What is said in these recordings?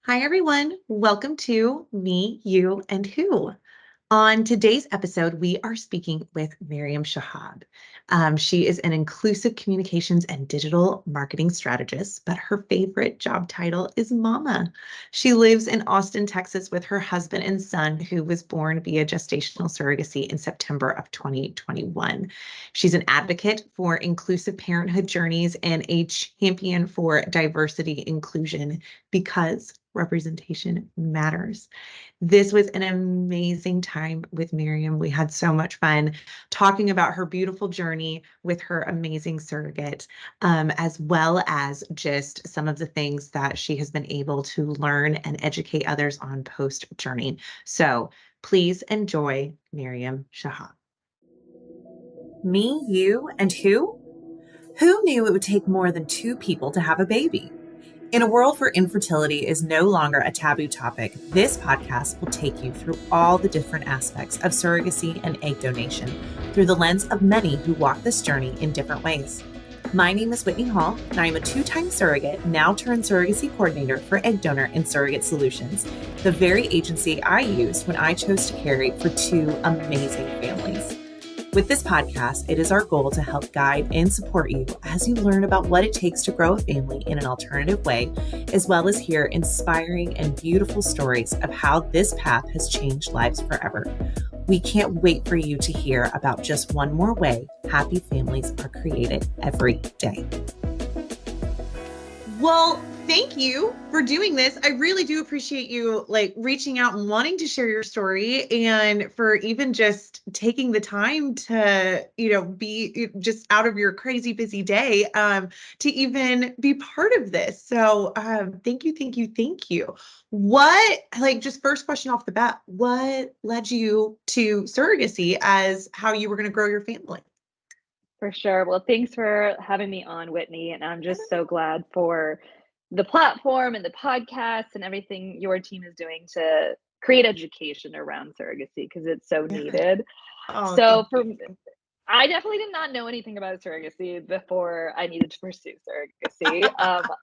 Hi, everyone. Welcome to Me, You, and Who. On today's episode, we are speaking with Mariam Shahab. She is an inclusive communications and digital marketing strategist, but her favorite job title is Mama. She lives in Austin, Texas with her husband and son, who was born via gestational surrogacy in September of 2021. She's an advocate for inclusive parenthood journeys and a champion for diversity inclusion because representation matters. This was an amazing time with Miriam. We had so much fun talking about her beautiful journey with her amazing surrogate, as well as just some of the things that she has been able to learn and educate others on post journey. So please enjoy Mariam Shahab. Me, you, and who? Who knew it would take more than two people to have a baby? In a world where infertility is no longer a taboo topic, this podcast will take you through all the different aspects of surrogacy and egg donation through the lens of many who walk this journey in different ways. My name is Whitney Hall, and I am a two-time surrogate, now turned surrogacy coordinator for Egg Donor and Surrogate Solutions, the very agency I used when I chose to carry for two amazing families. With this podcast, it is our goal to help guide and support you as you learn about what it takes to grow a family in an alternative way, as well as hear inspiring and beautiful stories of how this path has changed lives forever. We can't wait for you to hear about just one more way happy families are created every day. Well, thank you for doing this. I really do appreciate you reaching out and wanting to share your story, and for even just taking the time to, be just out of your crazy busy day to even be part of this. So thank you, thank you, thank you. What, just first question off the bat, what led you to surrogacy as how you were going to grow your family? For sure. Well, thanks for having me on, Whitney. And I'm just so glad for the platform and the podcast and everything your team is doing to create education around surrogacy because it's so needed. Oh, So thank for you. I definitely did not know anything about surrogacy before I needed to pursue surrogacy.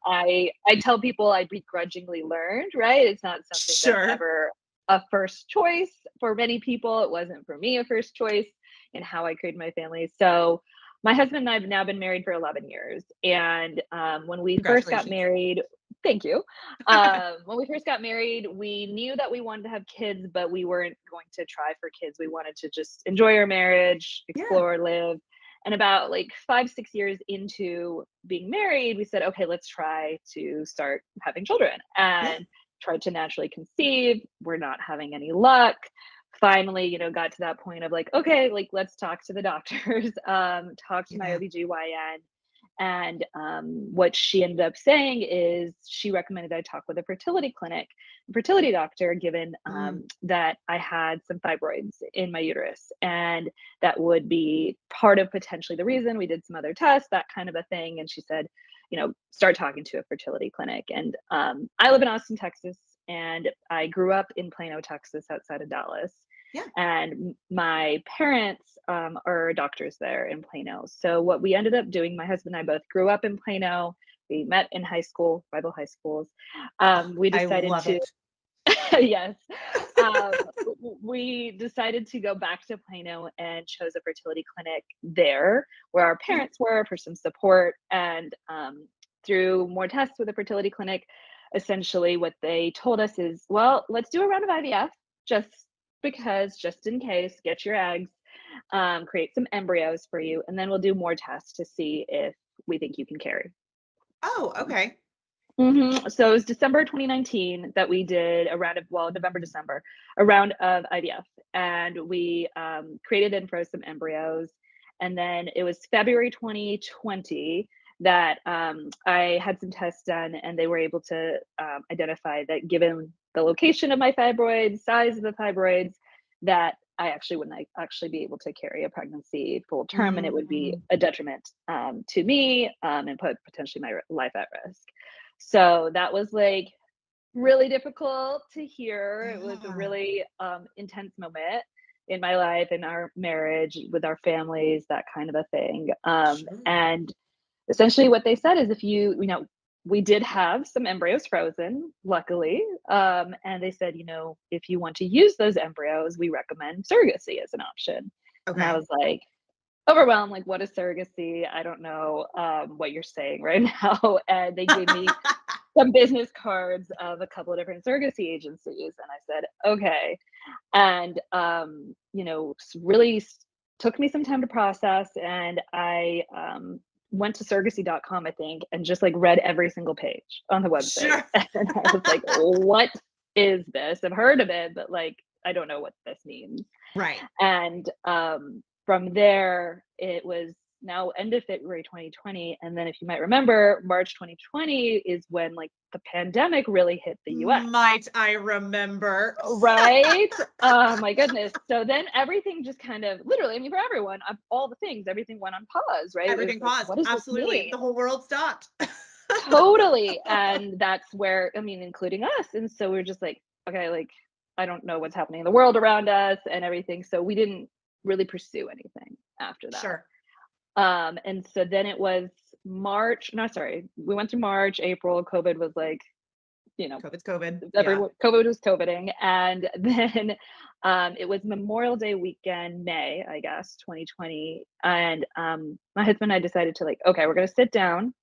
I tell people I begrudgingly learned, right? It's not something that's Sure. ever a first choice for many people. It wasn't for me a first choice in how I created my family. So my husband and I have now been married for 11 years. And when we first got Congratulations. married, thank you. When we first got married, we knew that we wanted to have kids, but we weren't going to try for kids. We wanted to just enjoy our marriage, Yeah. explore, live. And about like 5, 6 years into being married, we said, okay, let's try to start having children Yeah. and tried to naturally conceive. We're not having any luck. Finally, got to that point of like, okay, like let's talk to the doctors, talk to my Yeah. OBGYN. And what she ended up saying is she recommended I talk with a fertility doctor, given Mm. that I had some fibroids in my uterus. And that would be part of potentially the reason. We did some other tests, that kind of a thing. And she said, start talking to a fertility clinic. And I live in Austin, Texas, and I grew up in Plano, Texas, outside of Dallas. Yeah. And my parents are doctors there in Plano. So what we ended up doing, my husband and I both grew up in Plano. We met in high school, Bible high schools. We I decided love to, it. yes, um, we decided to go back to Plano and chose a fertility clinic there where our Mhm. parents were for some support. And through more tests with the fertility clinic, essentially what they told us is, well, let's do a round of IVF just because, just in case, get your eggs, create some embryos for you, and then we'll do more tests to see if we think you can carry. Oh, okay. So it was December 2019 that we did a round of, well, November, December, a round of IVF. And we created and froze some embryos. And then it was February 2020 that I had some tests done, and they were able to identify that given the location of my fibroids, size of the fibroids, that I actually wouldn't actually be able to carry a pregnancy full term, and it would be Mm. a detriment to me and put potentially my life at risk. So that was like really difficult to hear. It was a Yeah. really intense moment in my life, in our marriage, with our families, that kind of a thing. Sure. And essentially what they said is if you know, we did have some embryos frozen, luckily. And they said, if you want to use those embryos, we recommend surrogacy as an option. And I Okay. was like, overwhelmed, like, what is surrogacy? I don't know what you're saying right now. And they gave me some business cards of a couple of different surrogacy agencies. And I said, okay. And, really took me some time to process. And I went to surrogacy.com, I think, and just like read every single page on the website. Sure. And I was like, what is this? I've heard of it, but like, I don't know what this means. Right. And from there, it was now end of February 2020. And then, if you might remember, March 2020 is when like the pandemic really hit the US. Might I remember? Right? Oh my goodness. So then everything just kind of literally, I mean, for everyone, all the things, everything went on pause, right? It was Everything like, paused. what does this Absolutely. mean? The whole world stopped. Totally. And that's where, I mean, including us. And so we're just like, okay, like, I don't know what's happening in the world around us and everything. So we didn't really pursue anything after that. Sure. And so then it was March, no, sorry, we went through March, April, COVID was like, COVID's COVID. Yeah. everyone, COVID was COVIDing. And then it was Memorial Day weekend, May, I guess, 2020. And my husband and I decided to like, okay, we're going to sit down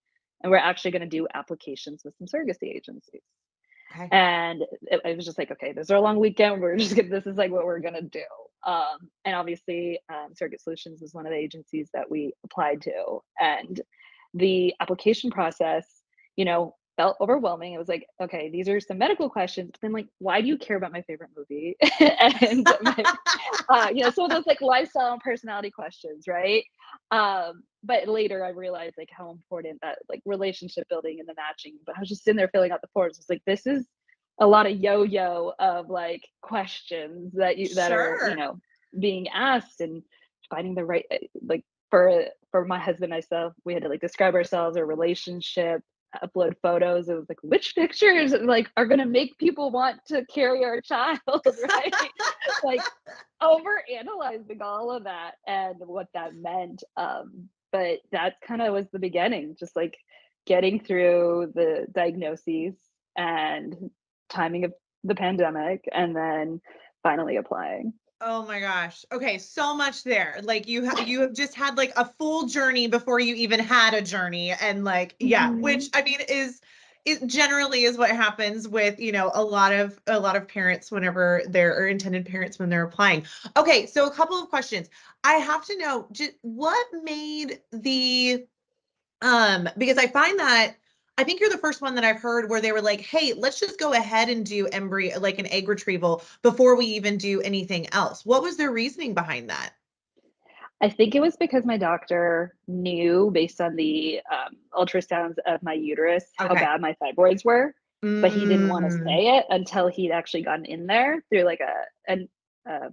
and we're actually going to do applications with some surrogacy agencies. Okay. And it was just like, okay, this is our long weekend. We're just gonna, this is like what we're gonna do. And obviously, Surrogate Solutions is one of the agencies that we applied to, and the application process, felt overwhelming. It was like, okay, these are some medical questions, but then like, why do you care about my favorite movie? And some of those like lifestyle and personality questions, right? But later I realized like how important that like relationship building and the matching. But I was just sitting there filling out the forms. It's like this is a lot of yo-yo of like questions that are Sure. being asked, and finding the right like for my husband and myself, we had to like describe ourselves, our relationship, upload photos. It was like, which pictures like are gonna make people want to carry our child, right? Like over analyzing all of that and what that meant. But that kind of was the beginning, just like getting through the diagnoses and timing of the pandemic, and then finally applying. Oh my gosh. Okay, so much there. Like you have just had like a full journey before you even had a journey, and like yeah, which Mhm. I mean is it generally is what happens with, a lot of parents whenever they're or intended parents when they're applying. Okay, so a couple of questions. I have to know just what made the because I find that I think you're the first one that I've heard where they were like, "Hey, let's just go ahead and do embryo like an egg retrieval before we even do anything else." What was their reasoning behind that? I think it was because my doctor knew based on the ultrasounds of my uterus how Okay. bad my fibroids were, but he didn't want to Mm, say it until he'd actually gotten in there through like an I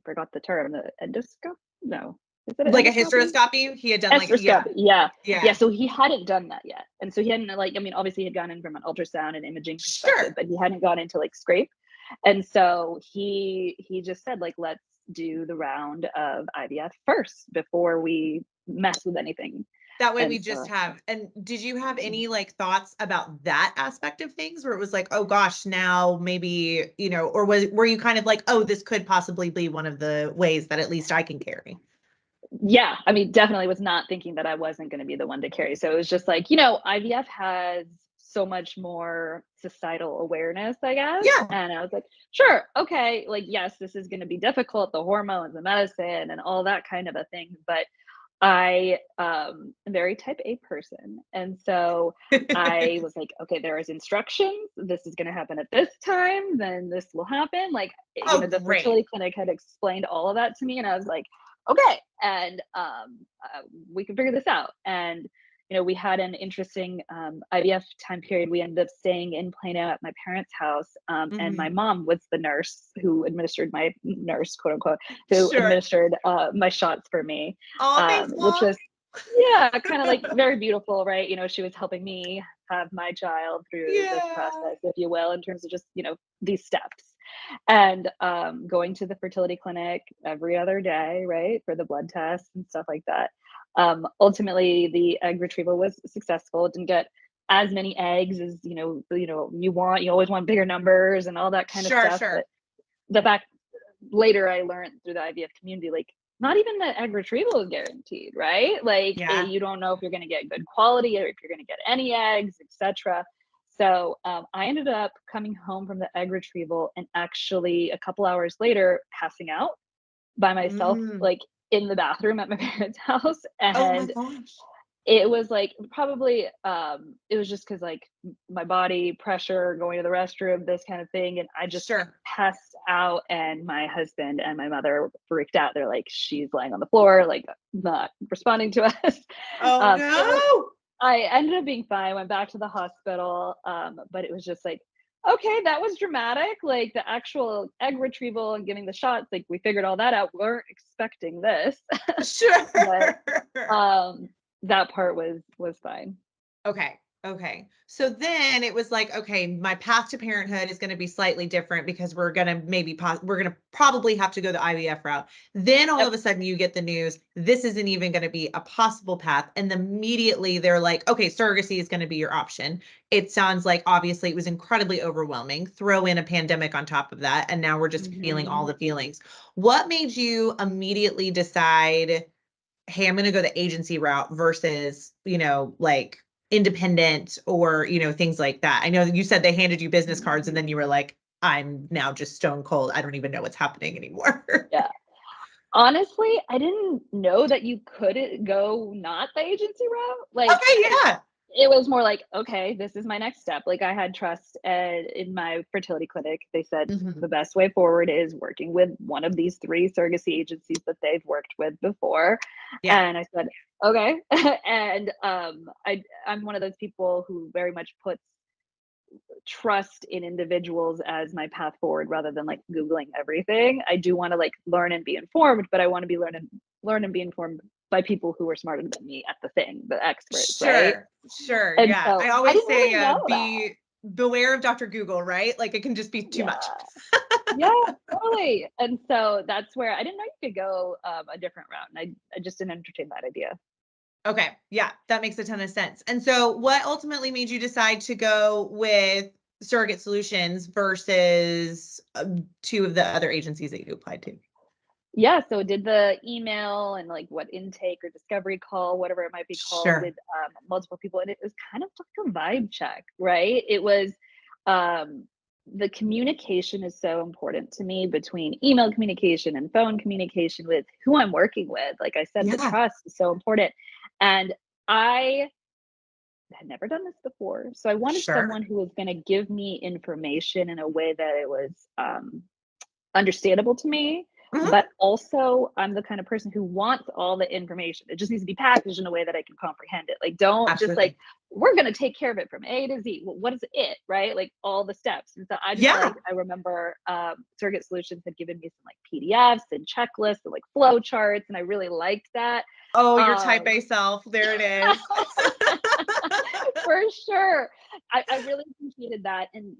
forgot the term, the endoscope. No, is it an like a endoscopy? hysteroscopy? He had done like yeah. Estroscopy, yeah. Yeah, Yeah. so he hadn't done that yet. And so he hadn't like, I mean, obviously he had gone in from an ultrasound and imaging perspective, Sure. but he hadn't gone into like scrape. And so he just said like, let's do the round of IVF first before we mess with anything. That way And we just so have and did you have any like thoughts about that aspect of things where it was like, "Oh gosh, now maybe, or were you kind of like, "Oh, this could possibly be one of the ways that at least I can carry?" yeah, I mean, definitely was not thinking that I wasn't going to be the one to carry. So it was just like, IVF has so much more societal awareness, I guess. Yeah. And I was like, sure, okay, like, yes, this is going to be difficult, the hormones, the medicine, and all that kind of a thing. But I am a very type A person. And so I was like, okay, there is instructions. This is going to happen at this time. Then this will happen. Like, Oh, the great. fertility clinic had explained all of that to me. And I was like, okay. And we can figure this out. And we had an interesting IVF time period. We ended up staying in Plano at my parents' house, and my Mhm. mom was the nurse who administered my nurse, quote unquote, who Sure. administered my shots for me, Oh, thanks, which mom. was yeah, kind of like very beautiful, right? She was helping me have my child through this Yeah. process, if you will, in terms of just these steps, and going to the fertility clinic every other day, right, for the blood tests and stuff like that. Ultimately, the egg retrieval was successful. It didn't get as many eggs as, you always want bigger numbers and all that kind of Sure, stuff. But sure. the fact later I learned through the IVF community, like not even the egg retrieval is guaranteed, right? Like Yeah. you don't know if you're going to get good quality or if you're going to get any eggs, etc. So I ended up coming home from the egg retrieval and actually a couple hours later passing out by myself, Mm. like in the bathroom at my parents' house. Oh my And gosh. it was like probably it was just because like my body pressure going to the restroom, this kind of thing, and I just Sure. passed out. And my husband and my mother freaked out. They're like, she's laying on the floor, like not responding to us. Oh It was, no. I ended up being fine, went back to the hospital, but it was just like, okay, that was dramatic. Like the actual egg retrieval and giving the shots, like we figured all that out. We weren't expecting this. But Sure. um that part was fine. Okay. Okay. So then it was like, okay, my path to parenthood is going to be slightly different because we're going to we're going to probably have to go the IVF route. Then all Yep. of a sudden you get the news, this isn't even going to be a possible path. And immediately they're like, okay, surrogacy is going to be your option. It sounds like obviously it was incredibly overwhelming. Throw in a pandemic on top of that. And now we're just feeling all Mhm. the feelings. What made you immediately decide, hey, I'm going to go the agency route versus, like independent or, things like that? I know you said they handed you business cards and then you were like, I'm now just stone cold. I don't even know what's happening anymore. Yeah. Honestly, I didn't know that you couldn't go not the agency route. Like, Okay, yeah. it was more like, okay, this is my next step. Like, I had trust in my fertility clinic. They said Mhm. the best way forward is working with one of these three surrogacy agencies that they've worked with before. Yeah. And I said, okay. And I'm one of those people who very much puts trust in individuals as my path forward rather than like googling everything. I do want to like learn and be informed, but I want to be learn and be informed by people who are smarter than me at the thing, the experts, right? Sure. Sure. And Yeah. so I I always didn't say really know that. beware of Dr. Google, right? Like it can just be too much. Yeah. Yeah, totally. And so that's where I didn't know you could go a different route. And I just didn't entertain that idea. Okay. Yeah, that makes a ton of sense. And so what ultimately made you decide to go with Surrogate Solutions versus two of the other agencies that you applied to? Yeah, so did the email and like what intake or discovery call, whatever it might be called, Sure. with multiple people, and it was kind of like a vibe check, right? It was um, the communication is so important to me between email communication and phone communication with who I'm working with. Like I said, the Yeah. trust is so important, and I had never done this before, so I wanted Sure. someone who was going to give me information in a way that it was understandable to me, Mhm. but also I'm the kind of person who wants all the information. It just needs to be packaged in a way that I can comprehend it. Like, don't just like, Absolutely. we're going to take care of it from A to Z. Well, what is it, right? Like all the steps. And so I just Yeah. like, I remember Surrogate Solutions had given me some like PDFs and checklists and like flow charts, and I really liked that. Oh, your type Um, A self. There it is. for sure. I really appreciated that. And,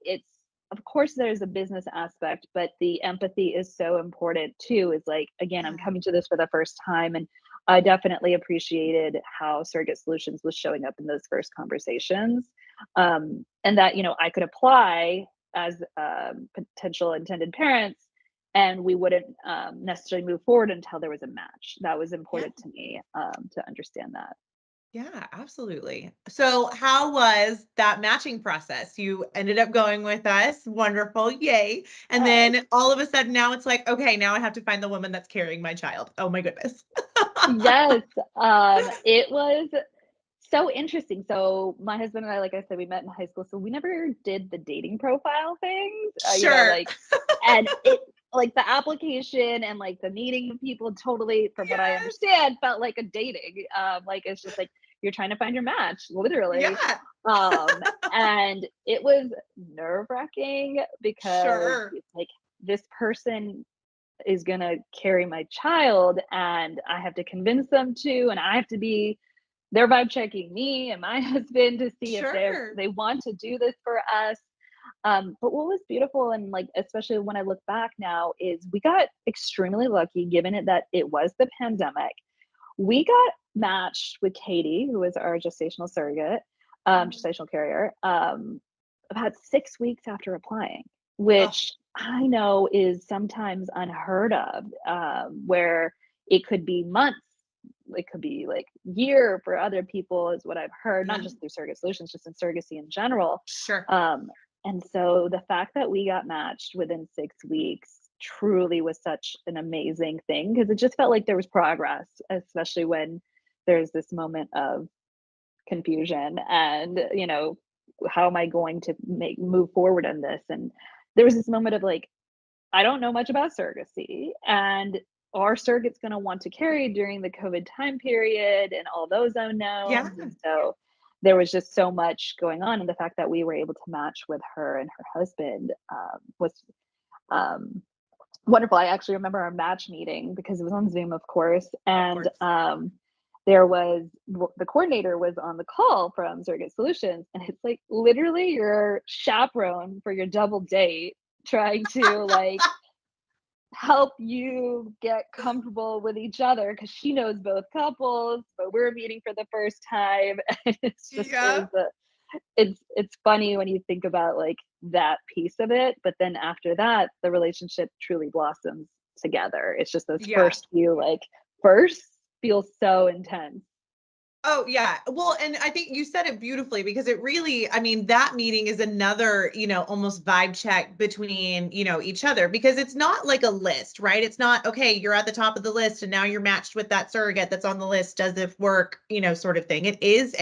it's, of course, there's a business aspect, but the empathy is so important too. Is like, again, I'm Yeah. coming to this for the first time. And I definitely appreciated how Surrogate Solutions was showing up in those first conversations. And that, I could apply as potential intended parents and we wouldn't necessarily move forward until there was a match. That was Yeah. important to me to understand that. Yeah, absolutely. So, how was that matching process? You ended up going with us. Wonderful. Yay. And Yes. then all of a sudden now it's like, okay, now I have to find the woman that's carrying my child. Oh my goodness. Yes, it was so interesting. So my husband and I, like I said, we met in high school, so we never did the dating profile things, Sure. like, and it like the application and like the meeting people totally, from what I Yes. understand, felt like a dating. Like it's just like you're trying to find your match, literally. Yeah. Um, and it was nerve-wracking because Sure. it's like this person is going to carry my child and I have to convince them to, and I have to be they're vibe checking me and my husband to see if Sure. they want to do this for us. But what was beautiful and like especially when I look back now is we got extremely lucky given it that it was the pandemic. We got matched with Katie, who is our gestational surrogate. gestational carrier, about 6 weeks after applying, Oh, which I know is sometimes unheard of, where it could be months, it could be like year for other people is what I've heard, not yeah, just through Surrogate Solutions, just in surrogacy in general. sure. Um, and so the fact that we got matched within 6 weeks truly was such an amazing thing because it just felt like there was progress, especially when there's this moment of confusion and, how am I going to move forward in this? And there was this moment of like, I don't know much about surrogacy, and are surrogates going to want to carry during the COVID time period and all those Yeah, unknowns? And so there was just so much going on, and the fact that we were able to match with her and her husband was um, wonderful. I actually remember our match meeting because it was on Zoom, of course, of and course. there was the coordinator was on the call from Surrogate Solutions, and it's like literally your chaperone for your double date trying to like help you get comfortable with each other because she knows both couples, but we're meeting for the first time. And Yeah. it's funny when you think about like that piece of it, but then after that, the relationship truly blossoms together. It's just those Yeah. first few like first feels so intense. Oh, yeah. Well, and I think you said it beautifully because it really, I mean, that meeting is another, almost vibe check between, each other because it's not like a list, right? It's not, okay, you're at the top of the list and now you're matched with that surrogate that's on the list. Does it work, sort of thing. It is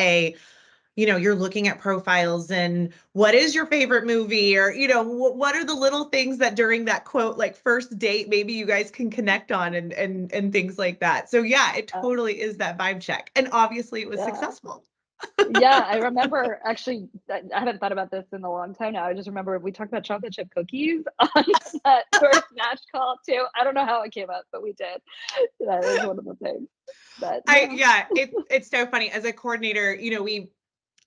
you're looking at profiles and what is your favorite movie or, what are the little things that during that quote, like first date, maybe you guys can connect on and things like that. So yeah, it Uh, totally is that vibe check. And obviously it was yeah. successful. Yeah, I remember actually, I haven't thought about this in a long time now. I just remember we talked about chocolate chip cookies on that first match call too. I don't know how it came up, but we did. That was one of the things. But yeah. Yeah, it's so funny. As a coordinator, we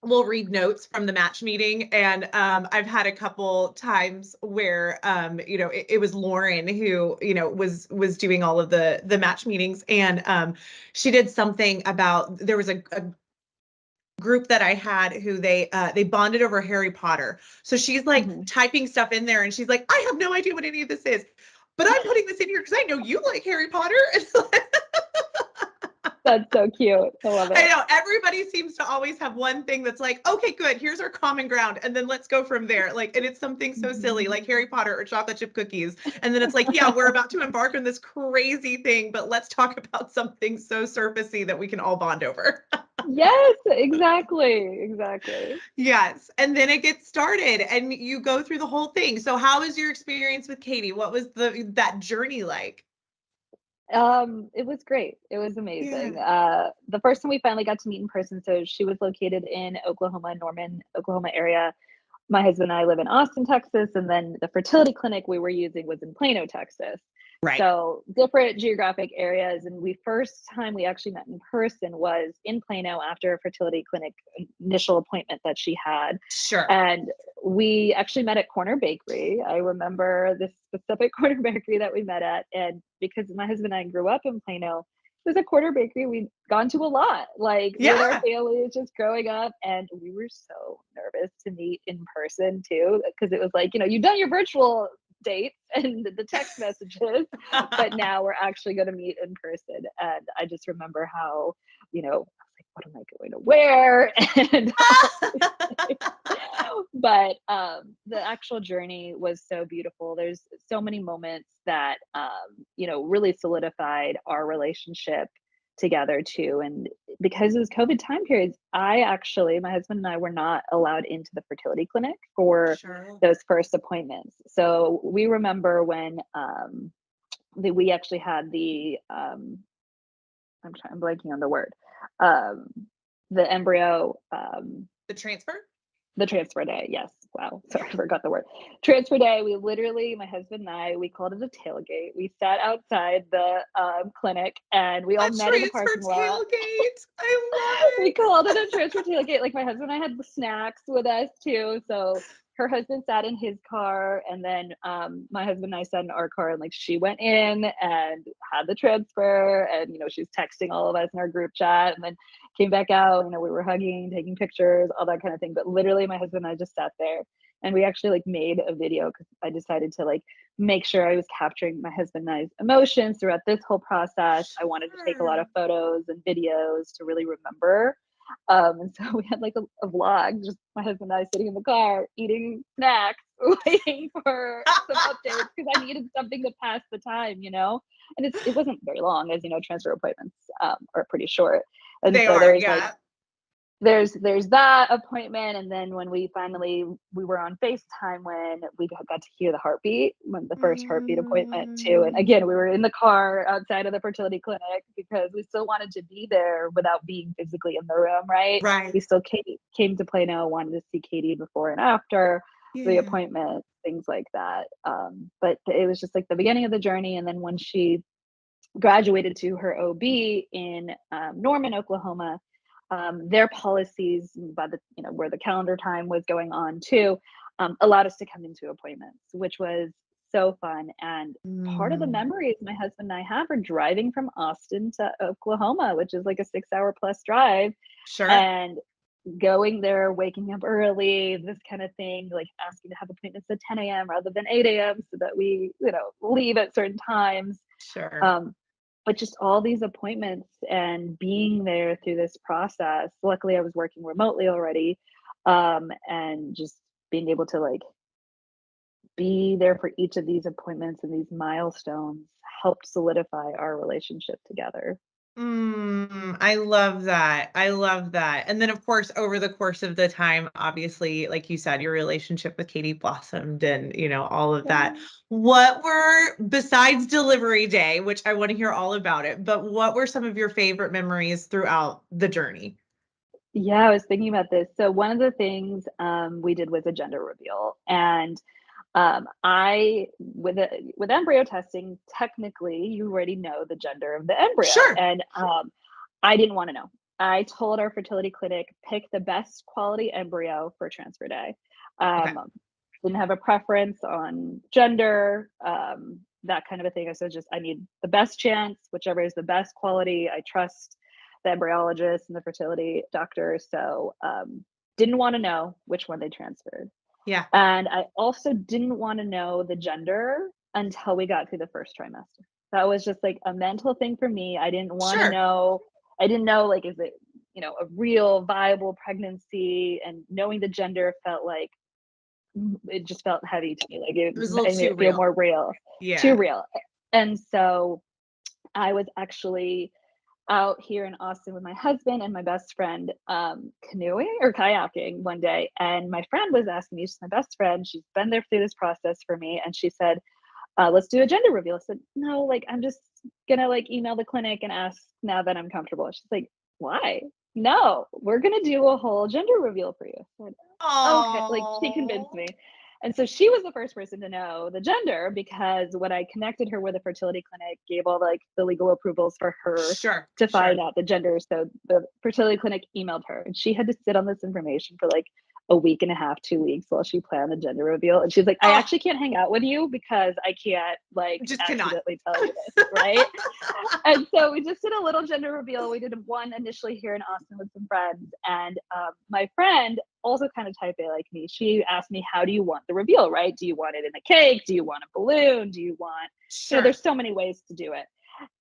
will read notes from the match meeting. And I've had a couple times where it was Lauren who, was doing all of the match meetings. And she did something about there was a group that I had who they bonded over Harry Potter. So she's like Mhm. typing stuff in there and she's like, I have no idea what any of this is. But I'm putting this in here because I know you like Harry Potter. That's so cute. I love I it. know everybody seems to always have one thing that's like, okay, good, here's our common ground, and then let's go from there. Like, and it's something so silly, Mhm. like Harry Potter or chocolate chip cookies, and then it's like, yeah, we're about to embark on this crazy thing, but let's talk about something so surfacey that we can all bond over. Yes, exactly. Exactly. Yes, and then it gets started, and you go through the whole thing. So, how was your experience with Katie? What was that journey like? It was great. It was Yeah, amazing. The first time we finally got to meet in person, so she was located in Oklahoma, Norman, Oklahoma area. My husband and I live in Austin, Texas, and then the fertility clinic we were using was in Plano, Texas. right. So different geographic areas. And we first time we actually met in person was in Plano after a fertility clinic initial appointment that she had. Sure. And we actually met at Corner Bakery. I remember this specific Corner Bakery that we met at. And because my husband and I grew up in Plano, there's a Corner Bakery we've gone to a lot, like with our Yeah. families just growing up. And we were so nervous to meet in person too, because it was like, you've done your virtual dates and the text messages, but now we're actually going to meet in person. And I just remember how, I was like, what am I going to wear? And but the actual journey was so beautiful. There's so many moments that really solidified our relationship together too. And because it was COVID time periods, my husband and I were not allowed into the fertility clinic for Sure. those first appointments. So we remember when we actually had I'm blanking on the word, um, the embryo, The transfer? the transfer day. Yes. Wow. Sorry, I forgot the word. Transfer day. We literally, my husband and I, we called it a tailgate. We sat outside the clinic and we A all met in the transfer parking lot. tailgate. I love We it. called it a transfer tailgate. Like my husband and I had snacks with us too. So her husband sat in his car, and then my husband and I sat in our car, and like she went in and had the transfer, and she's texting all of us in our group chat, and then came back out. We were hugging, taking pictures, all that kind of thing. But literally, my husband and I just sat there, and we actually like made a video because I decided to like make sure I was capturing my husband and I's emotions throughout this whole process. I wanted to take a lot of photos and videos to really remember. And so we had like a vlog, just my husband and I sitting in the car eating snacks, waiting for some updates because I needed something to pass the time, And it wasn't very long, as transfer appointments are pretty short. And They so are, there's like yeah. there's that appointment, and then when we were on FaceTime when we got to hear the heartbeat, when the first heartbeat appointment too. And again, we were in the car outside of the fertility clinic because we still wanted to be there without being physically in the room, right? Right. We still came to Plano, wanted to see Katie before and after the Yeah. appointment, things like that. But it was just like the beginning of the journey. And then when she graduated to her OB in Norman, Oklahoma, their policies by the where the calendar time was going on too, allowed us to come into appointments, which was so fun. And part of the Mm. memories my husband and I have are driving from Austin to Oklahoma, which is like a 6-hour plus drive, Sure. and going there, waking up early, this kind of thing, like asking to have appointments at 10 a.m. rather than 8 a.m. so that we, leave at certain times. Sure. Um, but just all these appointments and being there through this process. Luckily, I was working remotely already, and just being able to like be there for each of these appointments and these milestones helped solidify our relationship together. I love that. I love that. And then, of course, over the course of the time, obviously, like you said, your relationship with Katie blossomed and, all of that. Yeah. What were, besides delivery day, which I want to hear all about it, but what were some of your favorite memories throughout the journey? Yeah, I was thinking about this. So one of the things we did was a gender reveal, and I with embryo testing, technically, you already know the gender of the embryo, Sure. and I didn't want to know. I told our fertility clinic pick the best quality embryo for transfer day. Okay. Didn't have a preference on gender, that kind of a thing. I said just I need the best chance, whichever is the best quality. I trust the embryologist and the fertility doctor. So didn't want to know which one they transferred. Yeah. And I also didn't want to know the gender until we got through the first trimester. That was just like a mental thing for me. I didn't want to Sure. know. I didn't know, like, is it, a real viable pregnancy? And knowing the gender felt like it just felt heavy to me. Like It was a little it made too it feel real. more real, too Yeah. real. And so I was actually out here in Austin with my husband and my best friend, canoeing or kayaking one day. And my friend was asking me, she's my best friend, she's been there through this process for me. And she said, let's do a gender reveal. I said, no, like, I'm just gonna like email the clinic and ask now that I'm comfortable. She's like, why? No, we're gonna do a whole gender reveal for you. I said, okay, like she convinced Oh, me. And so she was the first person to know the gender because when I connected her with a fertility clinic, gave all like the legal approvals for her sure. to find Sure. out the gender. So the fertility clinic emailed her and she had to sit on this information for like a week and a half, 2 weeks while she planned the gender reveal. And she's like, I Oh, actually can't hang out with you because I can't like just cannot. accidentally tell you this, right? And so we just did a little gender reveal. We did one initially here in Austin with some friends. And my friend, also kind of type A like me, she asked me, how do you want the reveal, right? Do you want it in a cake? Do you want a balloon? Do you want, Sure. there's so many ways to do it.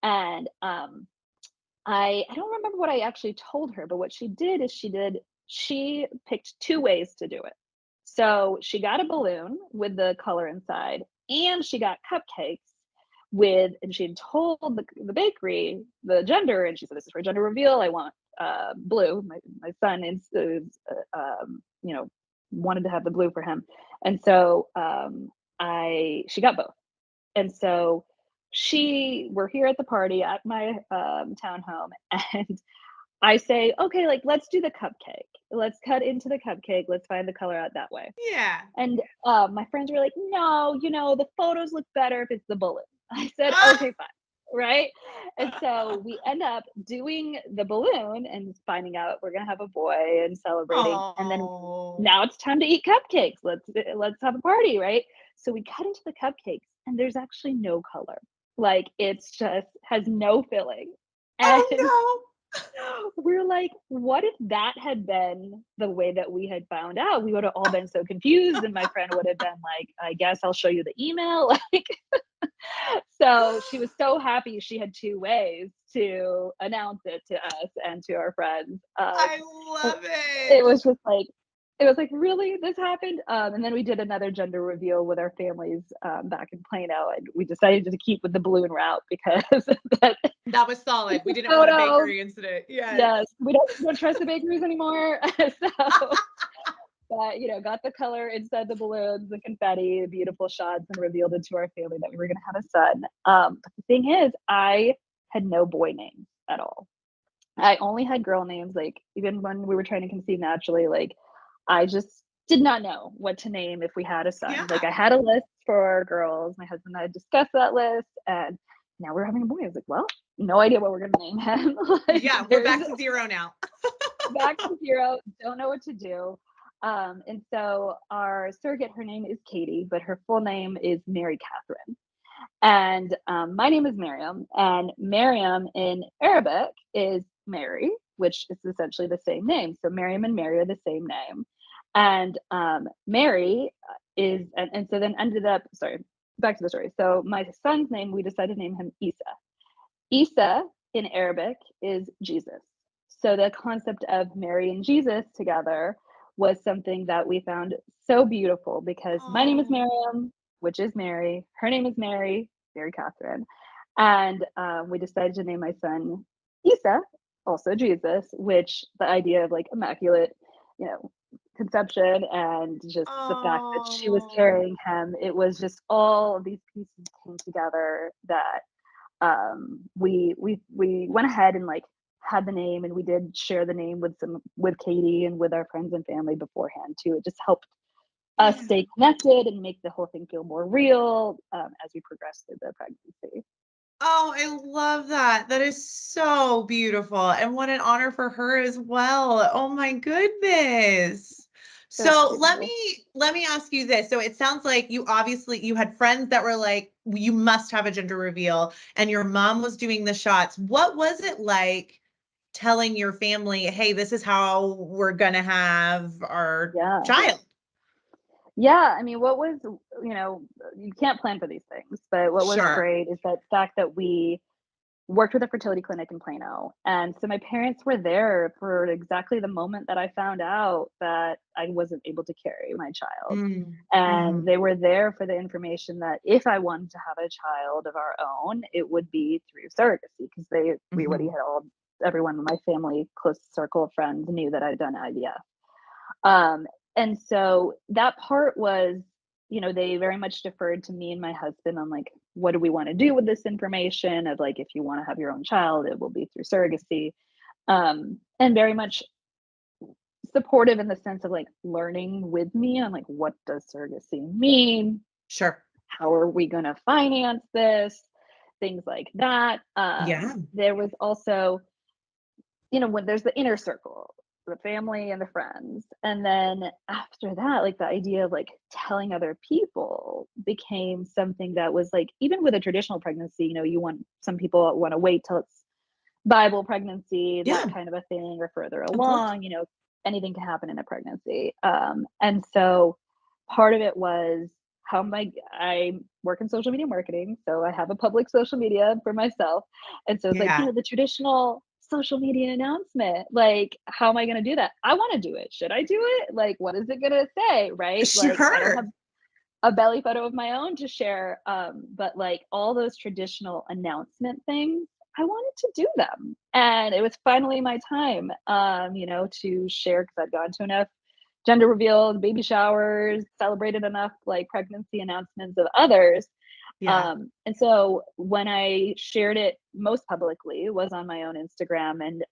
And I don't remember what I actually told her, but what she did is she picked two ways to do it. So she got a balloon with the color inside, and she got cupcakes with, and she had told the bakery the gender, and she said, this is for gender reveal. I want blue. My son wanted to have the blue for him. And so she got both. And so we're here at the party at my townhome, and I say, okay, like let's do the cupcake. Let's cut into the cupcake. Let's find the color out that way. Yeah. And my friends were like, no, the photos look better if it's the balloon. I said, Ah, okay, fine. right? And so we end up doing the balloon and finding out we're gonna have a boy and celebrating. And then Oh. now it's time to eat cupcakes. Let's have a party, right? So we cut into the cupcakes and there's actually no color. Like it's just has no filling. And Oh we're like, what if that had been the way that we had found out? We would have all been so confused. And my friend would have been like, I guess I'll show you the email. Like, so she was so happy she had two ways to announce it to us and to our friends. I And love it it. was just like, it was like, really, this happened? And then we did another gender reveal with our families back in Plano, and we decided to keep with the balloon route because that That was solid. We didn't want a photo. bakery incident. Yes. Yes, we don't trust the bakeries anymore. So, but got the color inside the balloons, the confetti, beautiful shots, and revealed it to our family that we were going to have a son. But the thing is, I had no boy names at all. I only had girl names. Like even when we were trying to conceive naturally, like I just did not know what to name if we had a son. Like Yeah. I had a list for girls. My husband and I discussed that list, and now we're having a boy. I was like, well, no idea what we're going to name him. Like Yeah. We're there's back to zero now. back to zero, don't know what to do. And so our surrogate, her name is Katie, but her full name is Mary Catherine. And my name is Mariam, and Mariam in Arabic is Mary, which is essentially the same name. So Mariam and Mary are the same name. And Mary and so then ended up, sorry, back to the story. So my son's name, we decided to name him Isa. Isa in Arabic is Jesus. So the concept of Mary and Jesus together was something that we found so beautiful because my name is Oh. Mariam, which is Mary. Her name is Mary Catherine. And we decided to name my son Isa, also Jesus, which the idea of like immaculate, you know, conception and just the fact that she was Oh. carrying him, it was just all of these pieces came together that we went ahead and like had the name, and we did share the name with Katie and with our friends and family beforehand too. It just helped us Yeah. stay connected and make the whole thing feel more real as we progress through the pregnancy. Oh, I love that. That is so beautiful. And what an honor for her as well. Oh my goodness. So So let beautiful. me let me ask you this. So it sounds like you had friends that were like, you must have a gender reveal, and your mom was doing the shots. What was it like telling your family, hey, this is how we're gonna have our Yeah. child? Yeah, I mean, what was, you can't plan for these things, but what was Sure. great is that fact that we worked with a fertility clinic in Plano. And so my parents were there for exactly the moment that I found out that I wasn't able to carry my child. Mm, And mhm, they were there for the information that if I wanted to have a child of our own, it would be through surrogacy because we already mhm. had everyone in my family, close circle of friends knew that I'd done IVF. And so that part was, they very much deferred to me and my husband on like, what do we want to do with this information of like, if you want to have your own child, it will be through surrogacy. And very much supportive in the sense of like learning with me on like, what does surrogacy mean? Sure. How are we going to finance this? Things like that. Yeah. There was also when there's the inner circle, the family and the friends. And then after that, like the idea of like telling other people became something that was like, even with a traditional pregnancy, some people want to wait till it's Bible pregnancy, that Yeah. kind of a thing, or further Of course. along, anything can happen in a pregnancy. And so part of it was I work in social media marketing, so I have a public social media for myself. And so it's like, Yeah. the traditional social media announcement, like, how am I going to do that? I want to do it. Should I do it? Like, what is it going to say? Right. Like, I don't have Sure. a belly photo of my own to share. But like all those traditional announcement things, I wanted to do them. And it was finally my time, to share because I'd gone to enough gender reveals, baby showers, celebrated enough like pregnancy announcements of others. Yeah. And so when I shared it most publicly was on my own Instagram and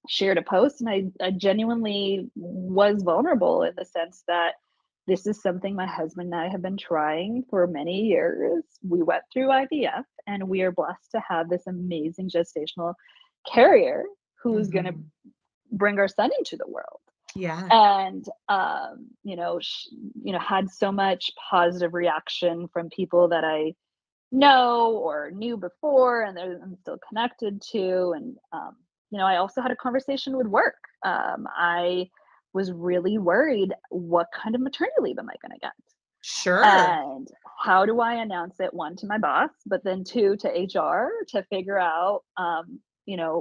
shared a post, and I genuinely was vulnerable in the sense that this is something my husband and I have been trying for many years. We went through IVF, and we are blessed to have this amazing gestational carrier who's going to bring our son into the world. Yeah. And had so much positive reaction from people that I know or knew before, and I'm still connected to. And I also had a conversation with work. I was really worried, what kind of maternity leave am I going to get? Sure. And how do I announce it, one, to my boss, but then two, to HR, to figure out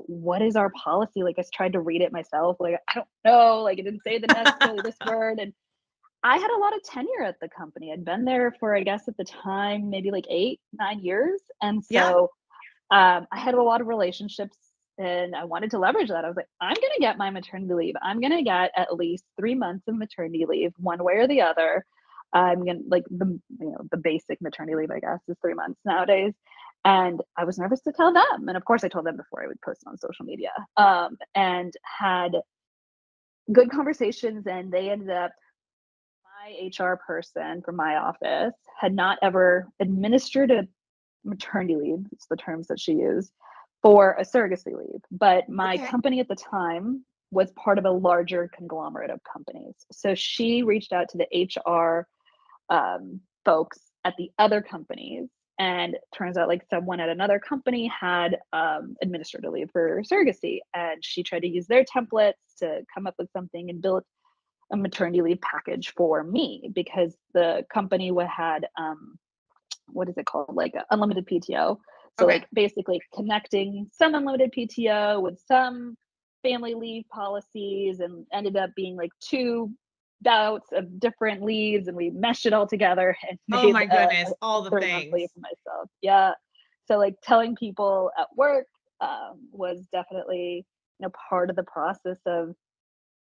what is our policy? Like, I tried to read it myself. Like, I don't know, like, it didn't say the necessarily this word. And I had a lot of tenure at the company. I'd been there for, I guess at the time, maybe like 8-9 years. And Yeah. so I had a lot of relationships, and I wanted to leverage that. I was like, I'm going to get my maternity leave. I'm going to get at least 3 months of maternity leave, one way or the other. I'm going to, like, the basic maternity leave, I guess, is 3 months nowadays. And I was nervous to tell them. And of course, I told them before I would post on social media, and had good conversations. And they ended up, my HR person from my office had not ever administered a maternity leave, it's the terms that she used, for a surrogacy leave. But my Okay. company at the time was part of a larger conglomerate of companies. So she reached out to the HR folks at the other companies, and turns out, like, someone at another company had administered a leave for surrogacy, and she tried to use their templates to come up with something and build a maternity leave package for me, because the company had what is it called, like unlimited PTO. So Okay. like basically connecting some unlimited PTO with some family leave policies, and ended up being like two bouts of different leaves, and we meshed it all together and Oh made my a goodness. All the 3 month leave things. for myself. Yeah. So like telling people at work was definitely part of the process of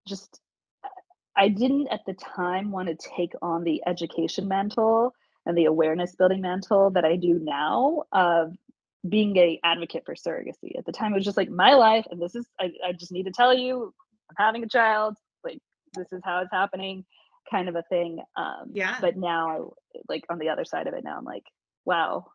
just, I didn't at the time want to take on the education mantle and the awareness building mantle that I do now of being a advocate for surrogacy. At the time, it was just like my life, and this is, I just need to tell you, I'm having a child. Like, this is how it's happening, kind of a thing. Yeah. But now, like on the other side of it, now I'm like, wow,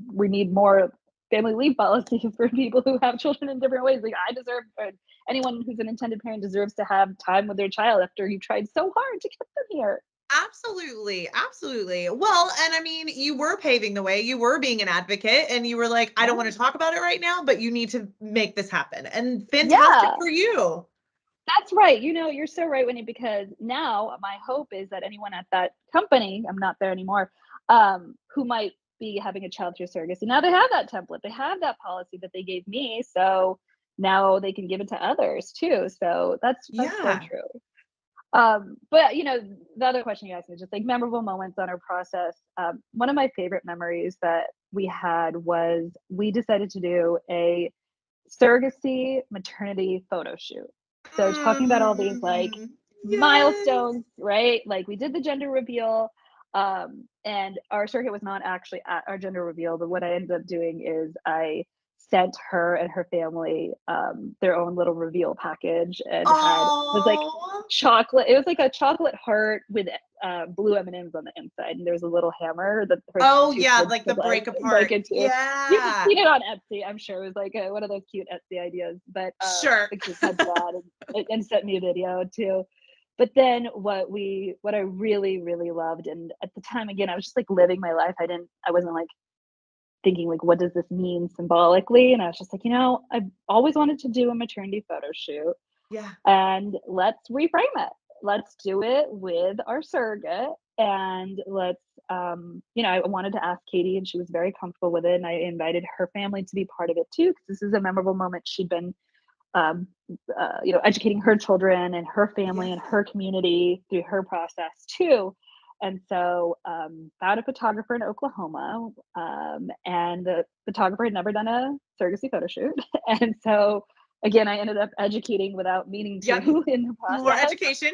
we need more family leave policies for people who have children in different ways. Like, I deserve, or anyone who's an intended parent deserves to have time with their child after you tried so hard to get them here. Absolutely. Absolutely. Well, and I mean, you were paving the way. You were being an advocate, and you were like, I don't Yeah. want to talk about it right now, but you need to make this happen. And fantastic Yeah. for you. That's right. You're so right, Winnie, because now my hope is that anyone at that company, I'm not there anymore, who might be having a child through surrogacy, now they have that template, they have that policy that they gave me. So now they can give it to others too. So that's so Yeah. true. But the other question you asked me, just like memorable moments on our process. One of my favorite memories that we had was, we decided to do a surrogacy maternity photo shoot. So talking about all these like Mm, yes. milestones, right? Like, we did the gender reveal, and our surrogate was not actually at our gender reveal, but what I ended up doing is I sent her and her family their own little reveal package, and had, it was like Oh. chocolate. It was like a chocolate heart with blue M&Ms on the inside, and there's a little hammer that her Oh two yeah, kids like the could break like break apart. into. You've Yeah. seen it on Etsy, I'm sure. It was like one of those cute Etsy ideas, but Sure. the kids had that, and sent me a video too. But then what I really, really loved, and at the time, again, I was just like living my life. I wasn't like thinking like, what does this mean symbolically? And I was just like, I've always wanted to do a maternity photo shoot, Yeah. and let's reframe it. Let's do it with our surrogate, and let's, I wanted to ask Katie, and she was very comfortable with it, and I invited her family to be part of it too, because this is a memorable moment. She'd been, um, educating her children and her family and Yeah. her community through her process too. And so, found a photographer in Oklahoma, and the photographer had never done a surrogacy photo shoot. And so, again, I ended up educating without meaning Yep. to in the More process. education.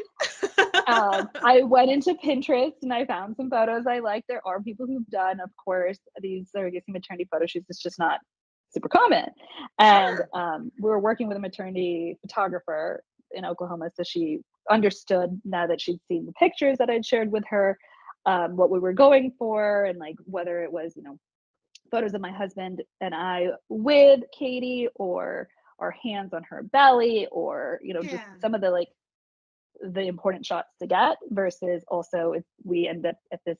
I went into Pinterest and I found some photos I like. There are people who've done, of course, these surrogacy maternity photo shoots. It's just not super common. And Sure. we were working with a maternity photographer in Oklahoma, so she understood now that she'd seen the pictures that I'd shared with her, what we were going for, and like whether it was, photos of my husband and I with Katie, or our hands on her belly, or, just Yeah. some of the like the important shots to get, versus also if we end up at this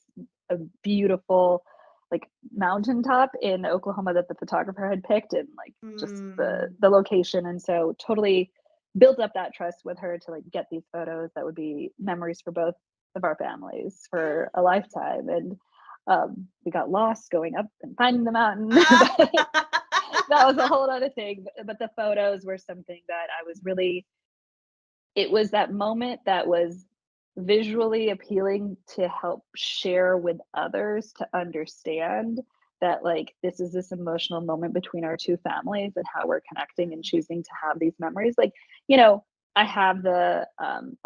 a beautiful like mountaintop in Oklahoma that the photographer had picked, and like just Mm. the location. And so totally built up that trust with her to like get these photos that would be memories for both of our families for a lifetime. And we got lost going up and finding the mountain. That was a whole other thing. But the photos were something that I was really, it was that moment that was visually appealing to help share with others, to understand that like this is this emotional moment between our two families and how we're connecting and choosing to have these memories. Like, you know, I have the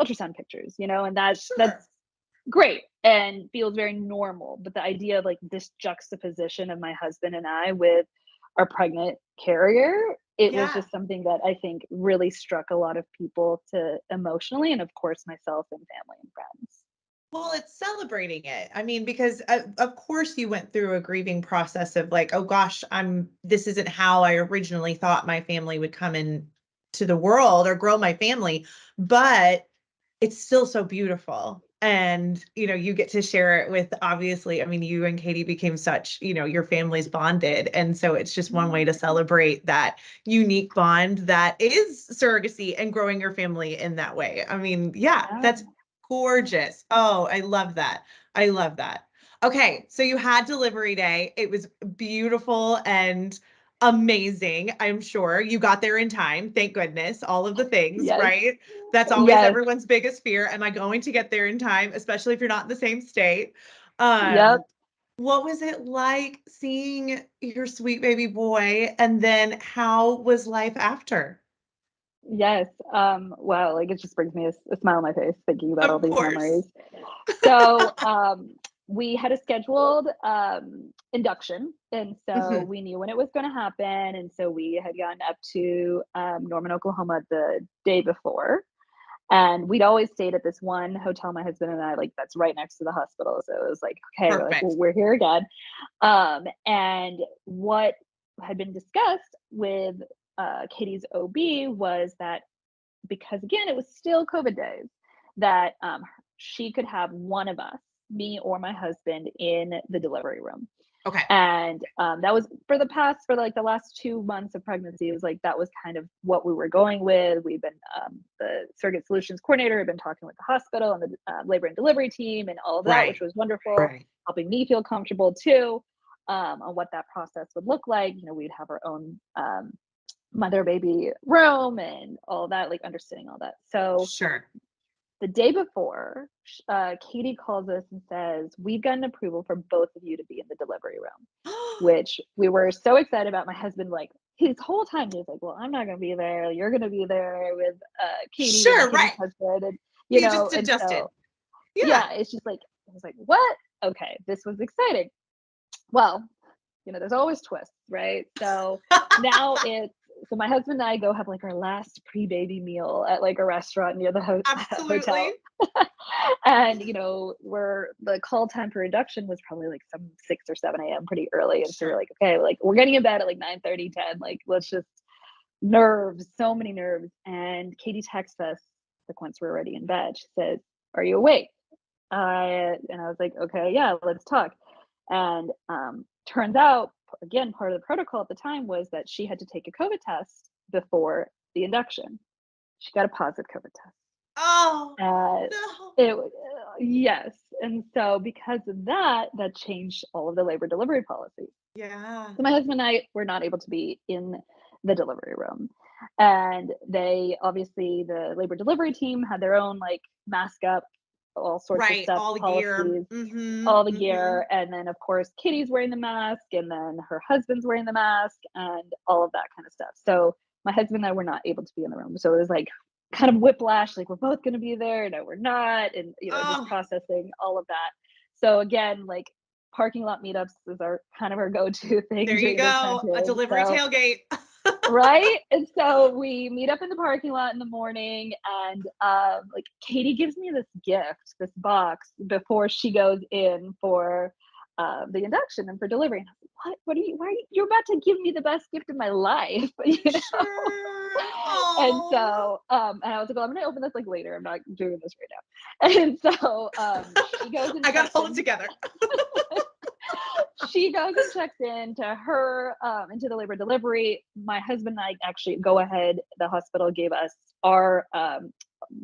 ultrasound pictures, and that's Sure. great and feels very normal. But the idea of like this juxtaposition of my husband and I with our pregnant carrier, it was Yeah. just something that I think really struck a lot of people to emotionally, and of course myself and family and friends. Well, it's celebrating it. I mean, because of course you went through a grieving process of like, oh gosh, this isn't how I originally thought my family would come in to the world or grow my family, but it's still so beautiful. And, you get to share it with, obviously, I mean, you and Katie became such, your family's bonded. And so it's just one way to celebrate that unique bond that is surrogacy and growing your family in that way. I mean, yeah, Yeah. that's gorgeous. Oh, I love that. I love that. Okay, so you had delivery day. It was beautiful and amazing. I'm sure you got there in time. Thank goodness. All of the things, Yes. right? That's always Yes. everyone's biggest fear. Am I going to get there in time, especially if you're not in the same state? Yep. What was it like seeing your sweet baby boy? And then how was life after? Yes. Wow. Like it just brings me a smile on my face thinking about all Of these course. memories. So we had a scheduled induction, and so Mhm. we knew when it was going to happen. And so we had gone up to Norman, Oklahoma the day before. And we'd always stayed at this one hotel, my husband and I, like that's right next to the hospital. So it was like, okay, we're like, well, Perfect. we're here again. And what had been discussed with Katie's OB was that, because again, it was still COVID days, that she could have one of us, me or my husband, in the delivery room. Okay. And that was for like the last 2 months of pregnancy. It was like that was kind of what we were going with. We've been the surrogate solutions coordinator had been talking with the hospital and the labor and delivery team and all of that, which Right. was wonderful, Right. helping me feel comfortable too, on what that process would look like. We'd have our own mother baby room and all that, like understanding all that. So Sure. the day before, Katie calls us and says, we've gotten approval for both of you to be in the delivery room, which we were so excited about. My husband, like his whole time, he was like, well, I'm not going to be there. You're going to be there with Katie and Sure. Katie's Right. husband. And, You just and so, adjusted. Yeah. yeah, it's just like, I was like, what? Okay, this was exciting. Well, there's always twists, right? So now it's, so my husband and I go have like our last pre-baby meal at like a restaurant near the Absolutely. hotel. And we're the call time for induction was probably like some 6 or 7 a.m. pretty early. And so we're Sure. like, okay, like we're getting in bed at like 9:30, 10. Like let's just, nerves, so many nerves. And Katie texts us like once we're already in bed. She says, are you awake? And I was like, okay, yeah, let's talk. And turns out, again, part of the protocol at the time was that she had to take a COVID test before the induction. She got a positive COVID test. Oh, Uh, no. yes. And so because of that, that changed all of the labor delivery policies. Yeah. So my husband and I were not able to be in the delivery room. And they obviously, the labor delivery team had their own like mask up, all sorts of Right. stuff, All the gear. policies, Mm-hmm. all the Mm-hmm. gear. And then, of course, Kitty's wearing the mask, and then her husband's wearing the mask, and all of that kind of stuff. So my husband and I were not able to be in the room. So it was like kind of whiplash, like we're both going to be there. No, we're not. And, just Oh, processing all of that. So again, like parking lot meetups is our kind of our go-to thing there you during this time go. A period. delivery So tailgate. Right? And so we meet up in the parking lot in the morning, and like Katie gives me this gift, this box before she goes in for the induction and for delivery. And I was like, what are you, why are you're about to give me the best gift of my life, Sure. And Oh, so and I was like, well, I'm gonna open this like later. I'm not doing this right now. And so she goes and I gotta checks hold it in. together. She goes and checks in to her into the labor delivery. My husband and I actually go ahead. The hospital gave us our